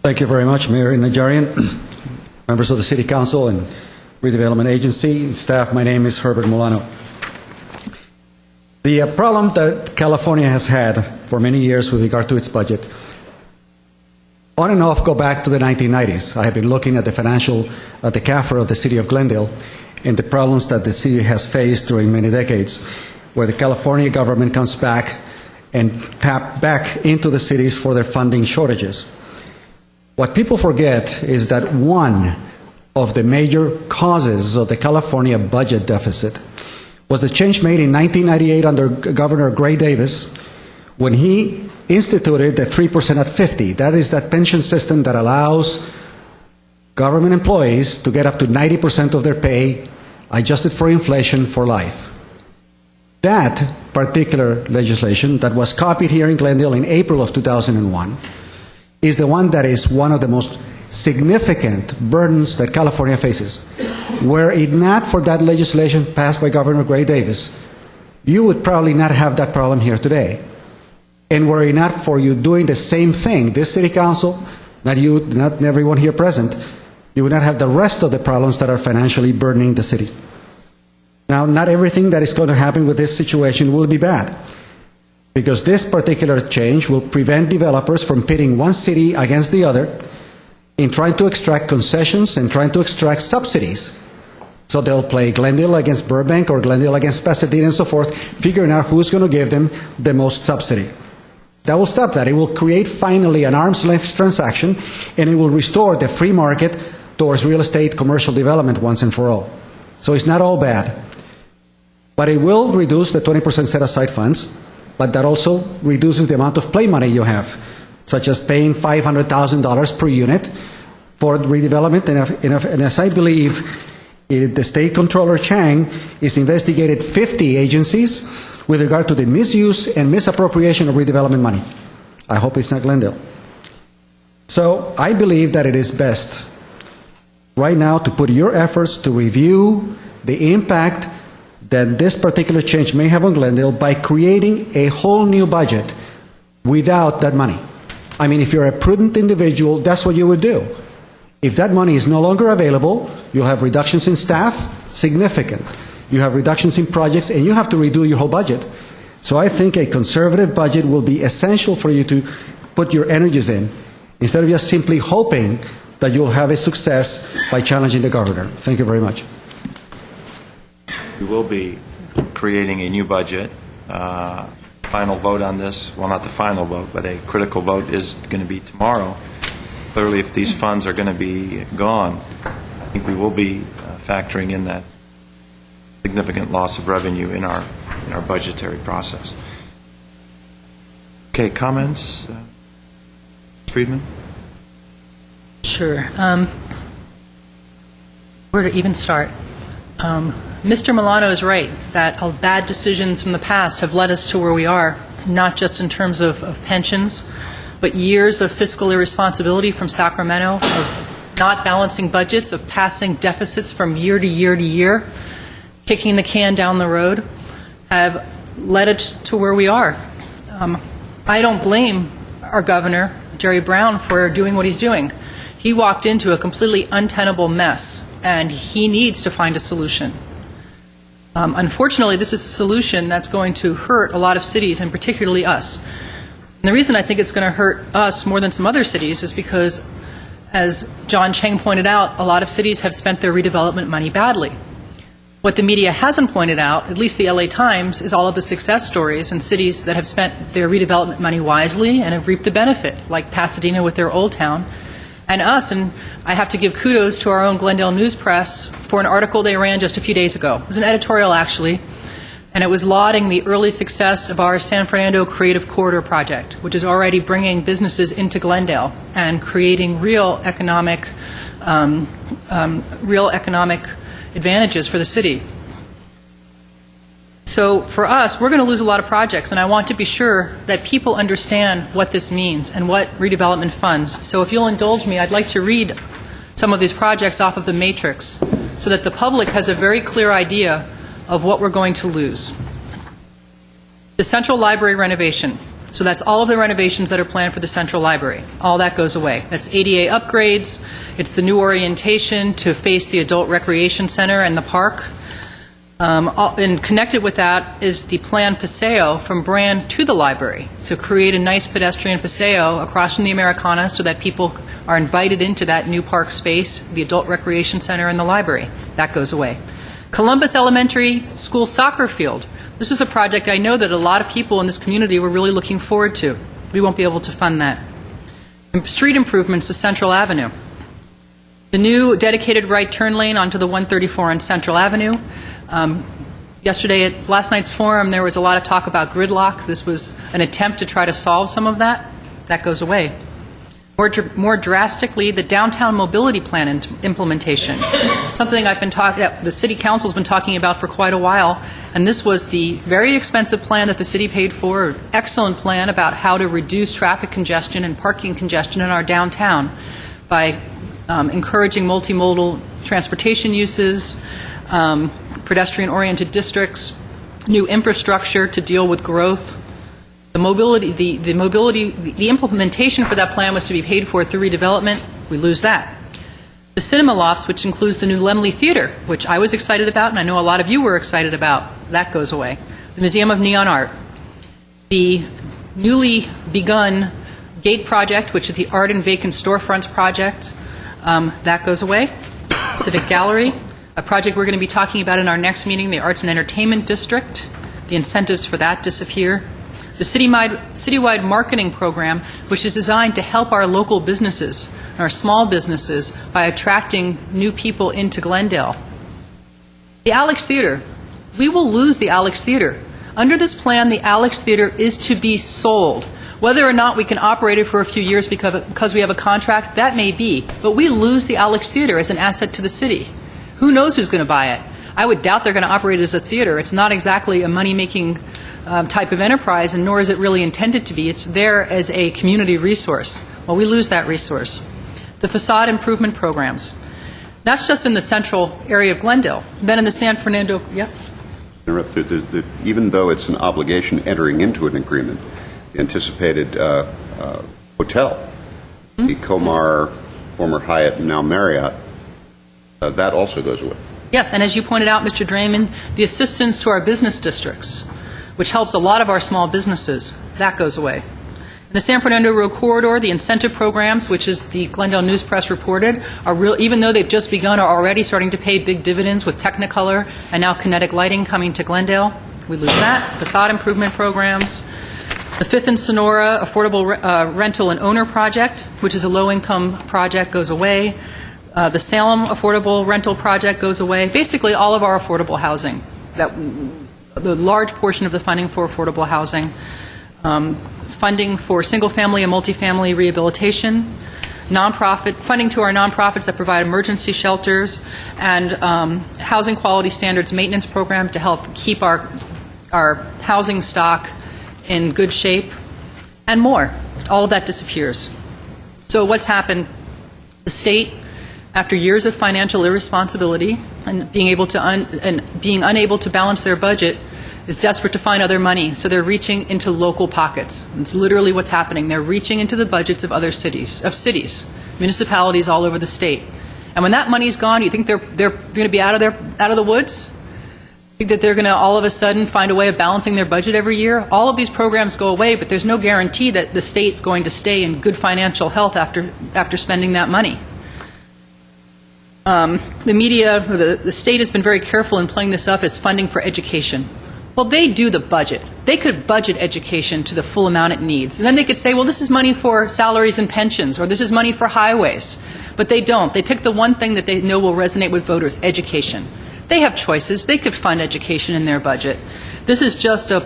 Thank you very much, Mayor Najarian, members of the City Council and Redevelopment Agency, and staff. My name is Herbert Milano. The problem that California has had for many years with regard to its budget, on and off, go back to the 1990s. I have been looking at the CAFR of the City of Glendale and the problems that the city has faced during many decades, where the California government comes back and tap back into the cities for their funding shortages. What people forget is that one of the major causes of the California budget deficit was the change made in 1998 under Governor Gray Davis when he instituted the 3% at 50. That is that pension system that allows government employees to get up to 90% of their pay adjusted for inflation for life. That particular legislation that was copied here in Glendale in April of 2001 is the one that is one of the most significant burdens that California faces. Were it not for that legislation passed by Governor Gray Davis, you would probably not have that problem here today. And were it not for you doing the same thing, this City Council, not you, not everyone here present, you would not have the rest of the problems that are financially burdening the city. Now, not everything that is going to happen with this situation will be bad, because this particular change will prevent developers from pitting one city against the other in trying to extract concessions and trying to extract subsidies. So they'll play Glendale against Burbank or Glendale against Pasadena and so forth, figuring out who's going to give them the most subsidy. That will stop that. It will create finally an arm's length transaction, and it will restore the free market towards real estate commercial development once and for all. So it's not all bad. But it will reduce the 20% set-aside funds, but that also reduces the amount of play money you have, such as paying $500,000 per unit for redevelopment, and as I believe the State Controller Chang is investigated 50 agencies with regard to the misuse and misappropriation of redevelopment money. I hope it's not Glendale. So I believe that it is best right now to put your efforts to review the impact that this particular change may have on Glendale by creating a whole new budget without that money. I mean, if you're a prudent individual, that's what you would do. If that money is no longer available, you'll have reductions in staff, significant. You have reductions in projects, and you have to redo your whole budget. So I think a conservative budget will be essential for you to put your energies in, instead of just simply hoping that you'll have a success by challenging the governor. Thank you very much. We will be creating a new budget. Final vote on this, well, not the final vote, but a critical vote is going to be tomorrow. Clearly, if these funds are going to be gone, I think we will be factoring in that significant loss of revenue in our budgetary process. Okay, comments? Friedman? Sure. Where to even start? Mr. Milano is right that bad decisions from the past have led us to where we are, not just in terms of pensions, but years of fiscal irresponsibility from Sacramento, of not balancing budgets, of passing deficits from year to year to year, kicking the can down the road, have led us to where we are. I don't blame our governor, Jerry Brown, for doing what he's doing. He walked into a completely untenable mess, and he needs to find a solution. Unfortunately, this is a solution that's going to hurt a lot of cities, and particularly us. And the reason I think it's going to hurt us more than some other cities is because, as John Chang pointed out, a lot of cities have spent their redevelopment money badly. What the media hasn't pointed out, at least the LA Times, is all of the success stories in cities that have spent their redevelopment money wisely and have reaped the benefit, like Pasadena with their Old Town, and us. And I have to give kudos to our own Glendale News Press for an article they ran just a few days ago. It was an editorial, actually, and it was lauding the early success of our San Fernando Creative Corridor project, which is already bringing businesses into Glendale and creating real economic advantages for the city. So for us, we're going to lose a lot of projects, and I want to be sure that people understand what this means and what redevelopment funds. So if you'll indulge me, I'd like to read some of these projects off of the matrix so that the public has a very clear idea of what we're going to lose. The Central Library renovation. So that's all of the renovations that are planned for the Central Library. All that goes away. That's ADA upgrades. It's the new orientation to face the Adult Recreation Center and the park. And connected with that is the planned paseo from Brand to the library, to create a nice pedestrian paseo across from the Americana so that people are invited into that new park space, the Adult Recreation Center and the library. That goes away. Columbus Elementary School soccer field. This was a project I know that a lot of people in this community were really looking forward to. We won't be able to fund that. And street improvements to Central Avenue. The new dedicated right turn lane onto the 134 on Central Avenue. Yesterday at last night's forum, there was a lot of talk about gridlock. This was an attempt to try to solve some of that. That goes away. More drastically, the downtown mobility plan implementation. Something the City Council's been talking about for quite a while, and this was the very expensive plan that the city paid for, excellent plan about how to reduce traffic congestion and parking congestion in our downtown by encouraging multimodal transportation uses, pedestrian-oriented districts, new infrastructure to deal with growth. The implementation for that plan was to be paid for through redevelopment. We lose that. The cinema lofts, which includes the new Laemmle Theater, which I was excited about, and I know a lot of you were excited about, that goes away. The Museum of Neon Art. The newly begun Gate Project, which is the Art and Vacant Storefronts project, that goes away. Civic Gallery, a project we're going to be talking about in our next meeting, the Arts and Entertainment District. The incentives for that disappear. The citywide marketing program, which is designed to help our local businesses, our small businesses, by attracting new people into Glendale. The Alex Theater. We will lose the Alex Theater. Under this plan, the Alex Theater is to be sold. Whether or not we can operate it for a few years because we have a contract, that may be. But we lose the Alex Theater as an asset to the city. Who knows who's going to buy it? I would doubt they're going to operate it as a theater. It's not exactly a money-making type of enterprise, and nor is it really intended to be. It's there as a community resource. Well, we lose that resource. The facade improvement programs. That's just in the central area of Glendale. Then in the San Fernando, yes? Even though it's an obligation entering into an agreement, the anticipated hotel, the Comar, former Hyatt, and now Marriott, that also goes away. Yes, and as you pointed out, Mr. Draymond, the assistance to our business districts, which helps a lot of our small businesses, that goes away. In the San Fernando Road Corridor, the incentive programs, which is the Glendale News Press reported, are real, even though they've just begun, are already starting to pay big dividends with Technicolor and now Kinetic Lighting coming to Glendale. We lose that. Facade improvement programs. The Fifth and Sonora Affordable Rental and Owner Project, which is a low-income project, goes away. The Salem Affordable Rental Project goes away. Basically, all of our affordable housing, the large portion of the funding for affordable housing, funding for single-family and multifamily rehabilitation, nonprofit funding to our nonprofits that provide emergency shelters, and housing quality standards maintenance program to help keep our housing stock in good shape, and more. All of that disappears. So what's happened? The state, after years of financial irresponsibility and being unable to balance their budget, is desperate to find other money. So they're reaching into local pockets. It's literally what's happening. They're reaching into the budgets of other cities, municipalities all over the state. And when that money's gone, you think they're going to be out of the woods? Think that they're going to all of a sudden find a way of balancing their budget every year? All of these programs go away, but there's no guarantee that the state's going to stay in good financial health after spending that money. The media, the state has been very careful in playing this up as funding for education. Well, they do the budget. They could budget education to the full amount it needs. And then they could say, well, this is money for salaries and pensions, or this is money for highways. But they don't. They pick the one thing that they know will resonate with voters, education. They have choices. They could fund education in their budget. This is just a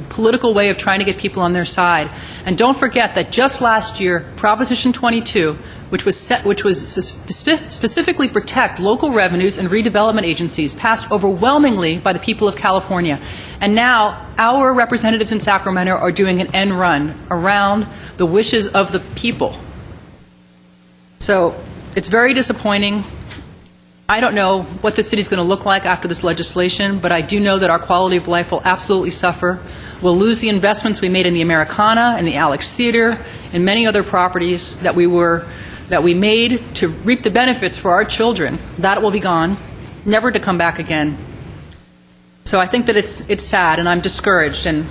political way of trying to get people on their side. And don't forget that just last year, Proposition 22, which was specifically protect local revenues and redevelopment agencies, passed overwhelmingly by the people of California. And now our representatives in Sacramento are doing an end run around the wishes of the people. So it's very disappointing. I don't know what the city's going to look like after this legislation, but I do know that our quality of life will absolutely suffer. We'll lose the investments we made in the Americana and the Alex Theater and many other properties that we made to reap the benefits for our children. That will be gone, never to come back again. So I think that it's sad, and I'm discouraged. And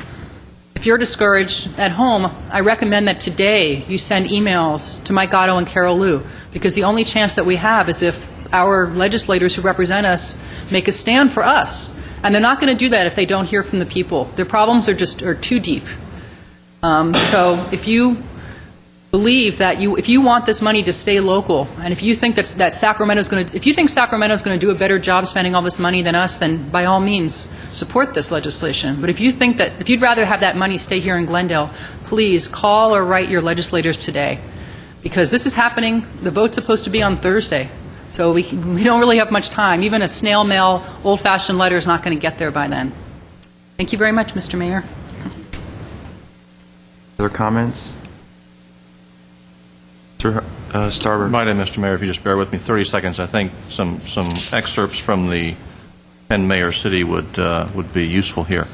if you're discouraged at home, I recommend that today you send emails to Mike Gatto and Carol Liu, because the only chance that we have is if our legislators who represent us make a stand for us. And they're not going to do that if they don't hear from the people. Their problems are too deep. So if you believe that if you want this money to stay local, and if you think that Sacramento's going to, if you think Sacramento's going to do a better job spending all this money than us, then by all means support this legislation. But if you'd rather have that money stay here in Glendale, please call or write your legislators today, because this is happening. The vote's supposed to be on Thursday, so we don't really have much time. Even a snail mail, old-fashioned letter is not going to get there by then. Thank you very much, Mr. Mayor. Other comments? Starboard. Might I, Mr. Mayor, if you just bear with me 30 seconds, I think some excerpts from the Penn Mayor City would be useful here.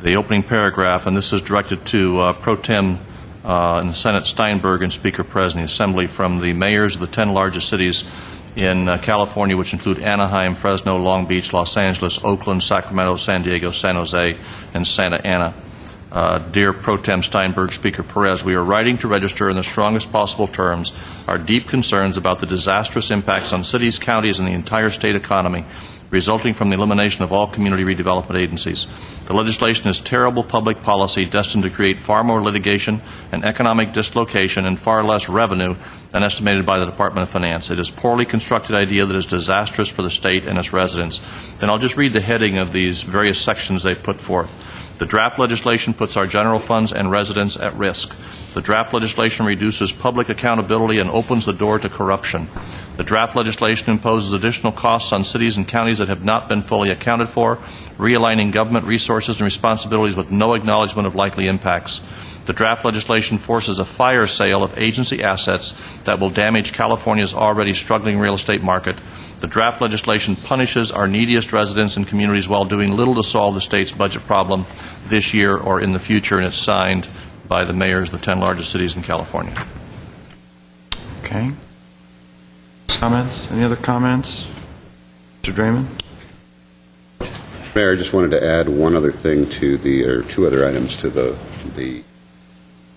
The opening paragraph, and this is directed to Pro Tem in the Senate Steinberg and Speaker Perez in the Assembly, from the mayors of the 10 largest cities in California, which include Anaheim, Fresno, Long Beach, Los Angeles, Oakland, Sacramento, San Diego, San Jose, and Santa Ana. Dear Pro Tem Steinberg, Speaker Perez, we are writing to register in the strongest possible terms our deep concerns about the disastrous impacts on cities, counties, and the entire state economy resulting from the elimination of all community redevelopment agencies. The legislation is terrible public policy destined to create far more litigation and economic dislocation and far less revenue than estimated by the Department of Finance. It is a poorly constructed idea that is disastrous for the state and its residents. Then I'll just read the heading of these various sections they put forth. The draft legislation puts our general funds and residents at risk. The draft legislation reduces public accountability and opens the door to corruption. The draft legislation imposes additional costs on cities and counties that have not been fully accounted for, realigning government resources and responsibilities with no acknowledgement of likely impacts. The draft legislation forces a fire sale of agency assets that will damage California's already struggling real estate market. The draft legislation punishes our neediest residents and communities while doing little to solve the state's budget problem this year or in the future, and it's signed by the mayors of the 10 largest cities in California. Okay. Comments? Any other comments? Mr. Draymond? Mayor, I just wanted to add one other thing to or two other items to the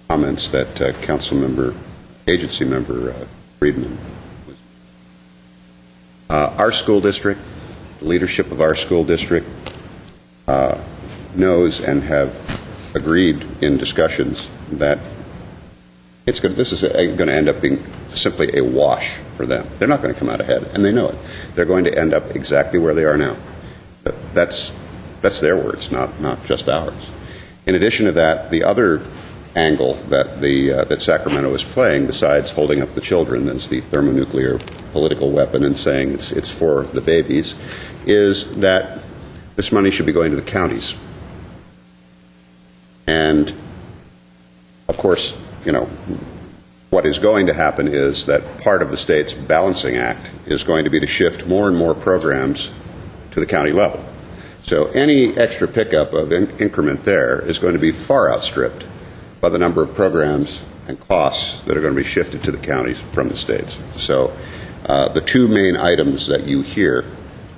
comments that agency member Friedman was. Our school district, the leadership of our school district knows and have agreed in discussions that this is going to end up being simply a wash for them. They're not going to come out ahead, and they know it. They're going to end up exactly where they are now. That's their words, not just ours. In addition to that, the other angle that Sacramento is playing, besides holding up the children as the thermonuclear political weapon and saying it's for the babies, is that this money should be going to the counties. And, of course, what is going to happen is that part of the state's balancing act is going to be to shift more and more programs to the county level. So any extra pickup of increment there is going to be far outstripped by the number of programs and costs that are going to be shifted to the counties from the states. So the two main items that you hear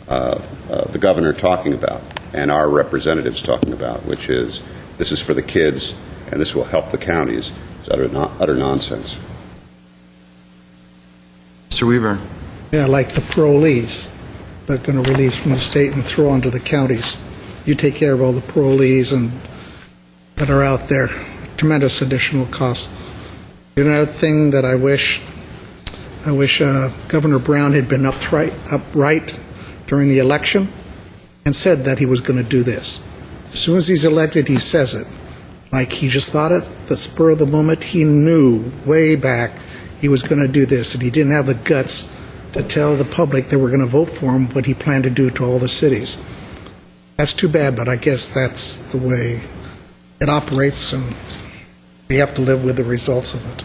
the governor talking about and our representatives talking about, which is this is for the kids and this will help the counties, is utter nonsense. Mr. Weaver? Yeah, like the parolees they're going to release from the state and throw onto the counties. You take care of all the parolees that are out there. Tremendous additional costs. Another thing that I wish Governor Brown had been upright during the election and said that he was going to do this. As soon as he's elected, he says it. Like he just thought it, the spur of the moment, he knew way back he was going to do this, and he didn't have the guts to tell the public they were going to vote for him what he planned to do to all the cities. That's too bad, but I guess that's the way it operates, and we have to live with the results of it.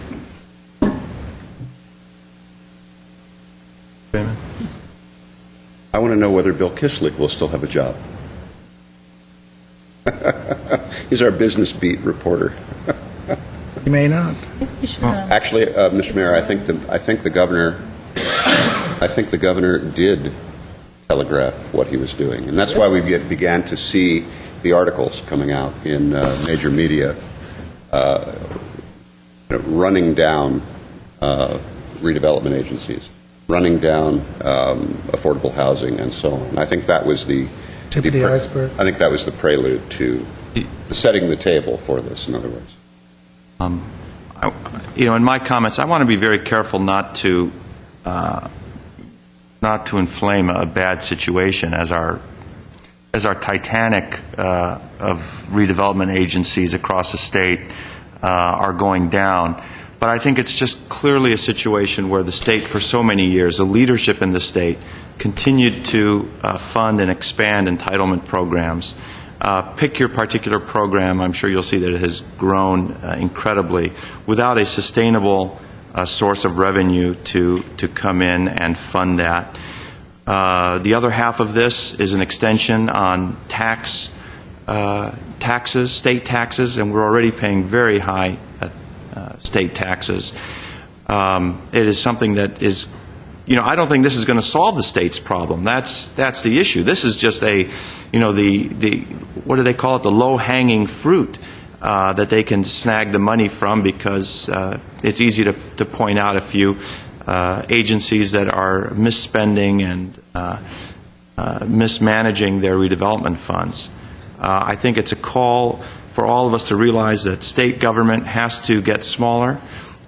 I want to know whether Bill Kislik will still have a job. He's our business beat reporter. He may not. Actually, Mr. Mayor, I think the governor did telegraph what he was doing, and that's why we began to see the articles coming out in major media running down redevelopment agencies, running down affordable housing, and so on. I think that was the tip of the iceberg. I think that was the prelude to setting the table for this, in other words. In my comments, I want to be very careful not to inflame a bad situation as our Titanic of redevelopment agencies across the state are going down. But I think it's just clearly a situation where the state, for so many years, the leadership in the state, continued to fund and expand entitlement programs. Pick your particular program, I'm sure you'll see that it has grown incredibly without a sustainable source of revenue to come in and fund that. The other half of this is an extension on taxes, state taxes, and we're already paying very high state taxes. It is something that is, I don't think this is going to solve the state's problem. That's the issue. This is just the what do they call it? The low-hanging fruit that they can snag the money from, because it's easy to point out a few agencies that are misspending and mismanaging their redevelopment funds. I think it's a call for all of us to realize that state government has to get smaller,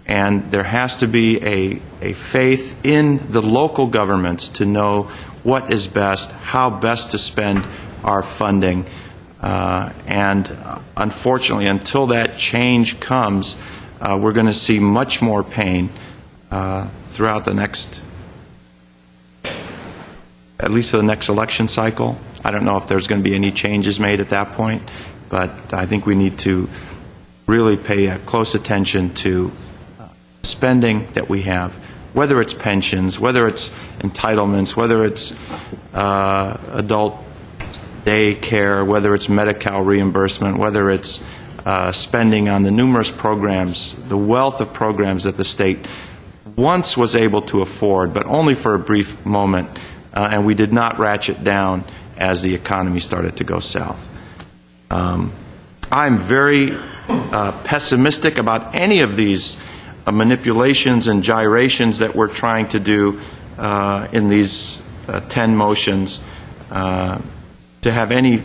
and there has to be a faith in the local governments to know what is best, how best to spend our funding. And unfortunately, until that change comes, we're going to see much more pain throughout the next, at least the next election cycle. I don't know if there's going to be any changes made at that point, but I think we need to really pay close attention to spending that we have, whether it's pensions, whether it's entitlements, whether it's adult day care, whether it's Medi-Cal reimbursement, whether it's spending on the numerous programs, the wealth of programs that the state once was able to afford, but only for a brief moment, and we did not ratchet down as the economy started to go south. I'm very pessimistic about any of these manipulations and gyrations that we're trying to do in these 10 motions to have any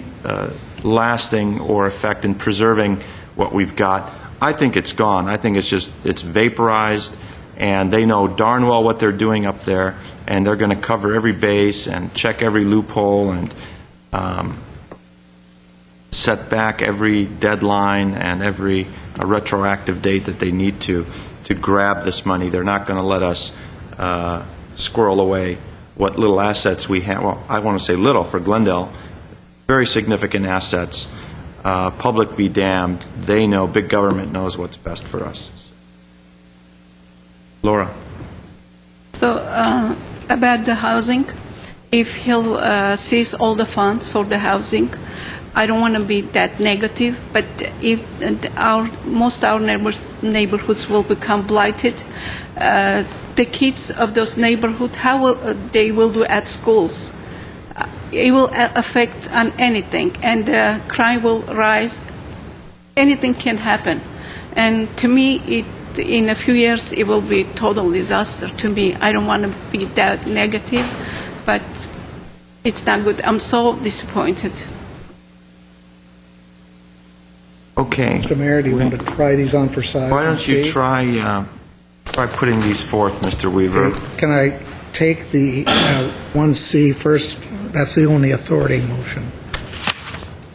lasting or effect in preserving what we've got. I think it's gone. I think it's vaporized, and they know darn well what they're doing up there, and they're going to cover every base and check every loophole and set back every deadline and every retroactive date that they need to grab this money. They're not going to let us squirrel away what little assets we have. Well, I want to say little for Glendale. Very significant assets. Public be damned. They know, big government knows what's best for us. Laura. So, about the housing, if he'll seize all the funds for the housing, I don't want to be that negative, but if most our neighborhoods will become blighted, the kids of those neighborhoods, how they will do at schools? It will affect on anything, and crime will rise. Anything can happen, and to me, in a few years, it will be a total disaster to me. I don't want to be that negative, but it's not good. I'm so disappointed. Okay. Mr. Mayor, do you want to try these on for size? Why don't you try putting these forth, Mr. Weaver? Okay. Can I take the 1C first? That's the only authority motion.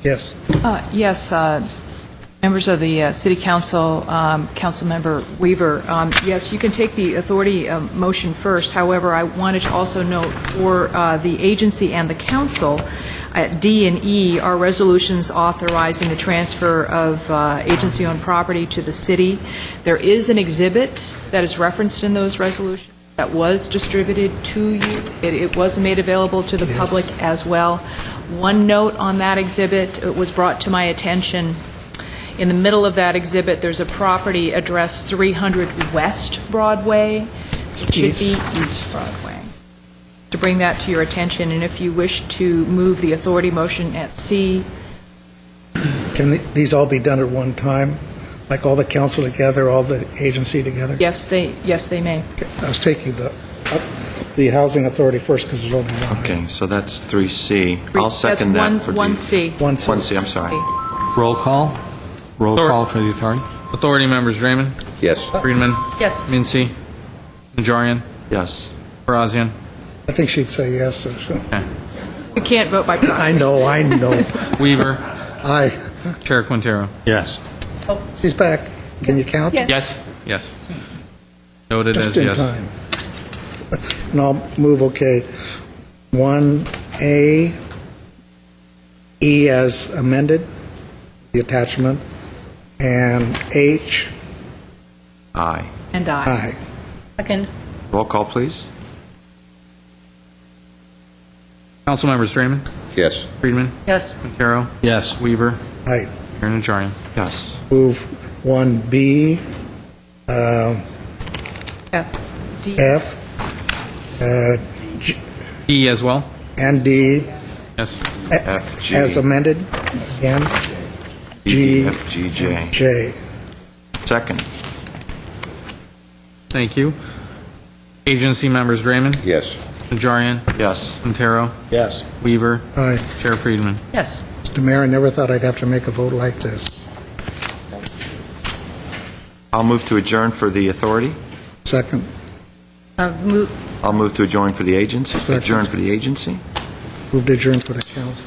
Yes. Yes, members of the City Council, Councilmember Weaver, yes, you can take the authority motion first. However, I wanted to also note for the agency and the council, at D and E are resolutions authorizing the transfer of agency-owned property to the city. There is an exhibit that is referenced in those resolutions that was distributed to you. It was made available to the public as well. One note on that exhibit, it was brought to my attention. In the middle of that exhibit, there's a property address 300 West Broadway. It should be East Broadway. To bring that to your attention, and if you wish to move the authority motion at C. Can these all be done at one time? Like all the council together, all the agency together? Yes, they may. Okay. I was taking the housing authority first because there's only one. Okay, so that's 3C. I'll second that for D. 1C. 1C, I'm sorry. Roll call. Roll call for the authority. Authority members Draymond, Yes. Friedman, Yes. Mincy, Najarian, Yes. Barazian. I think she'd say yes. So. You can't vote by proxy. I know. Weaver, Aye. Chair Quintero. Yes. She's back. Can you count? Yes. Yes. Noted Just as in yes. time. And I'll move, okay, 1A, E as amended, the attachment, and H, Aye. And I. I. Second. Roll call, please. Council members Draymond, Yes. Friedman, Yes. Quintero, Yes. Weaver, I Chair Najarian. Yes. move 1B, F. D. F, E as well. and D, Yes. F, G. as amended, and E, G, F, G, J. J. Second. Thank you. Agency members Draymond, Yes. Najarian, Yes. Quintero, Yes. Weaver, Aye. Chair Friedman. Yes. Mr. Mayor, I never thought I'd have to make a vote like this. I'll move to adjourn for the authority. Second. Move. I'll move to adjourn for the agency. Second. Adjourn for the agency. Move to adjourn for the council.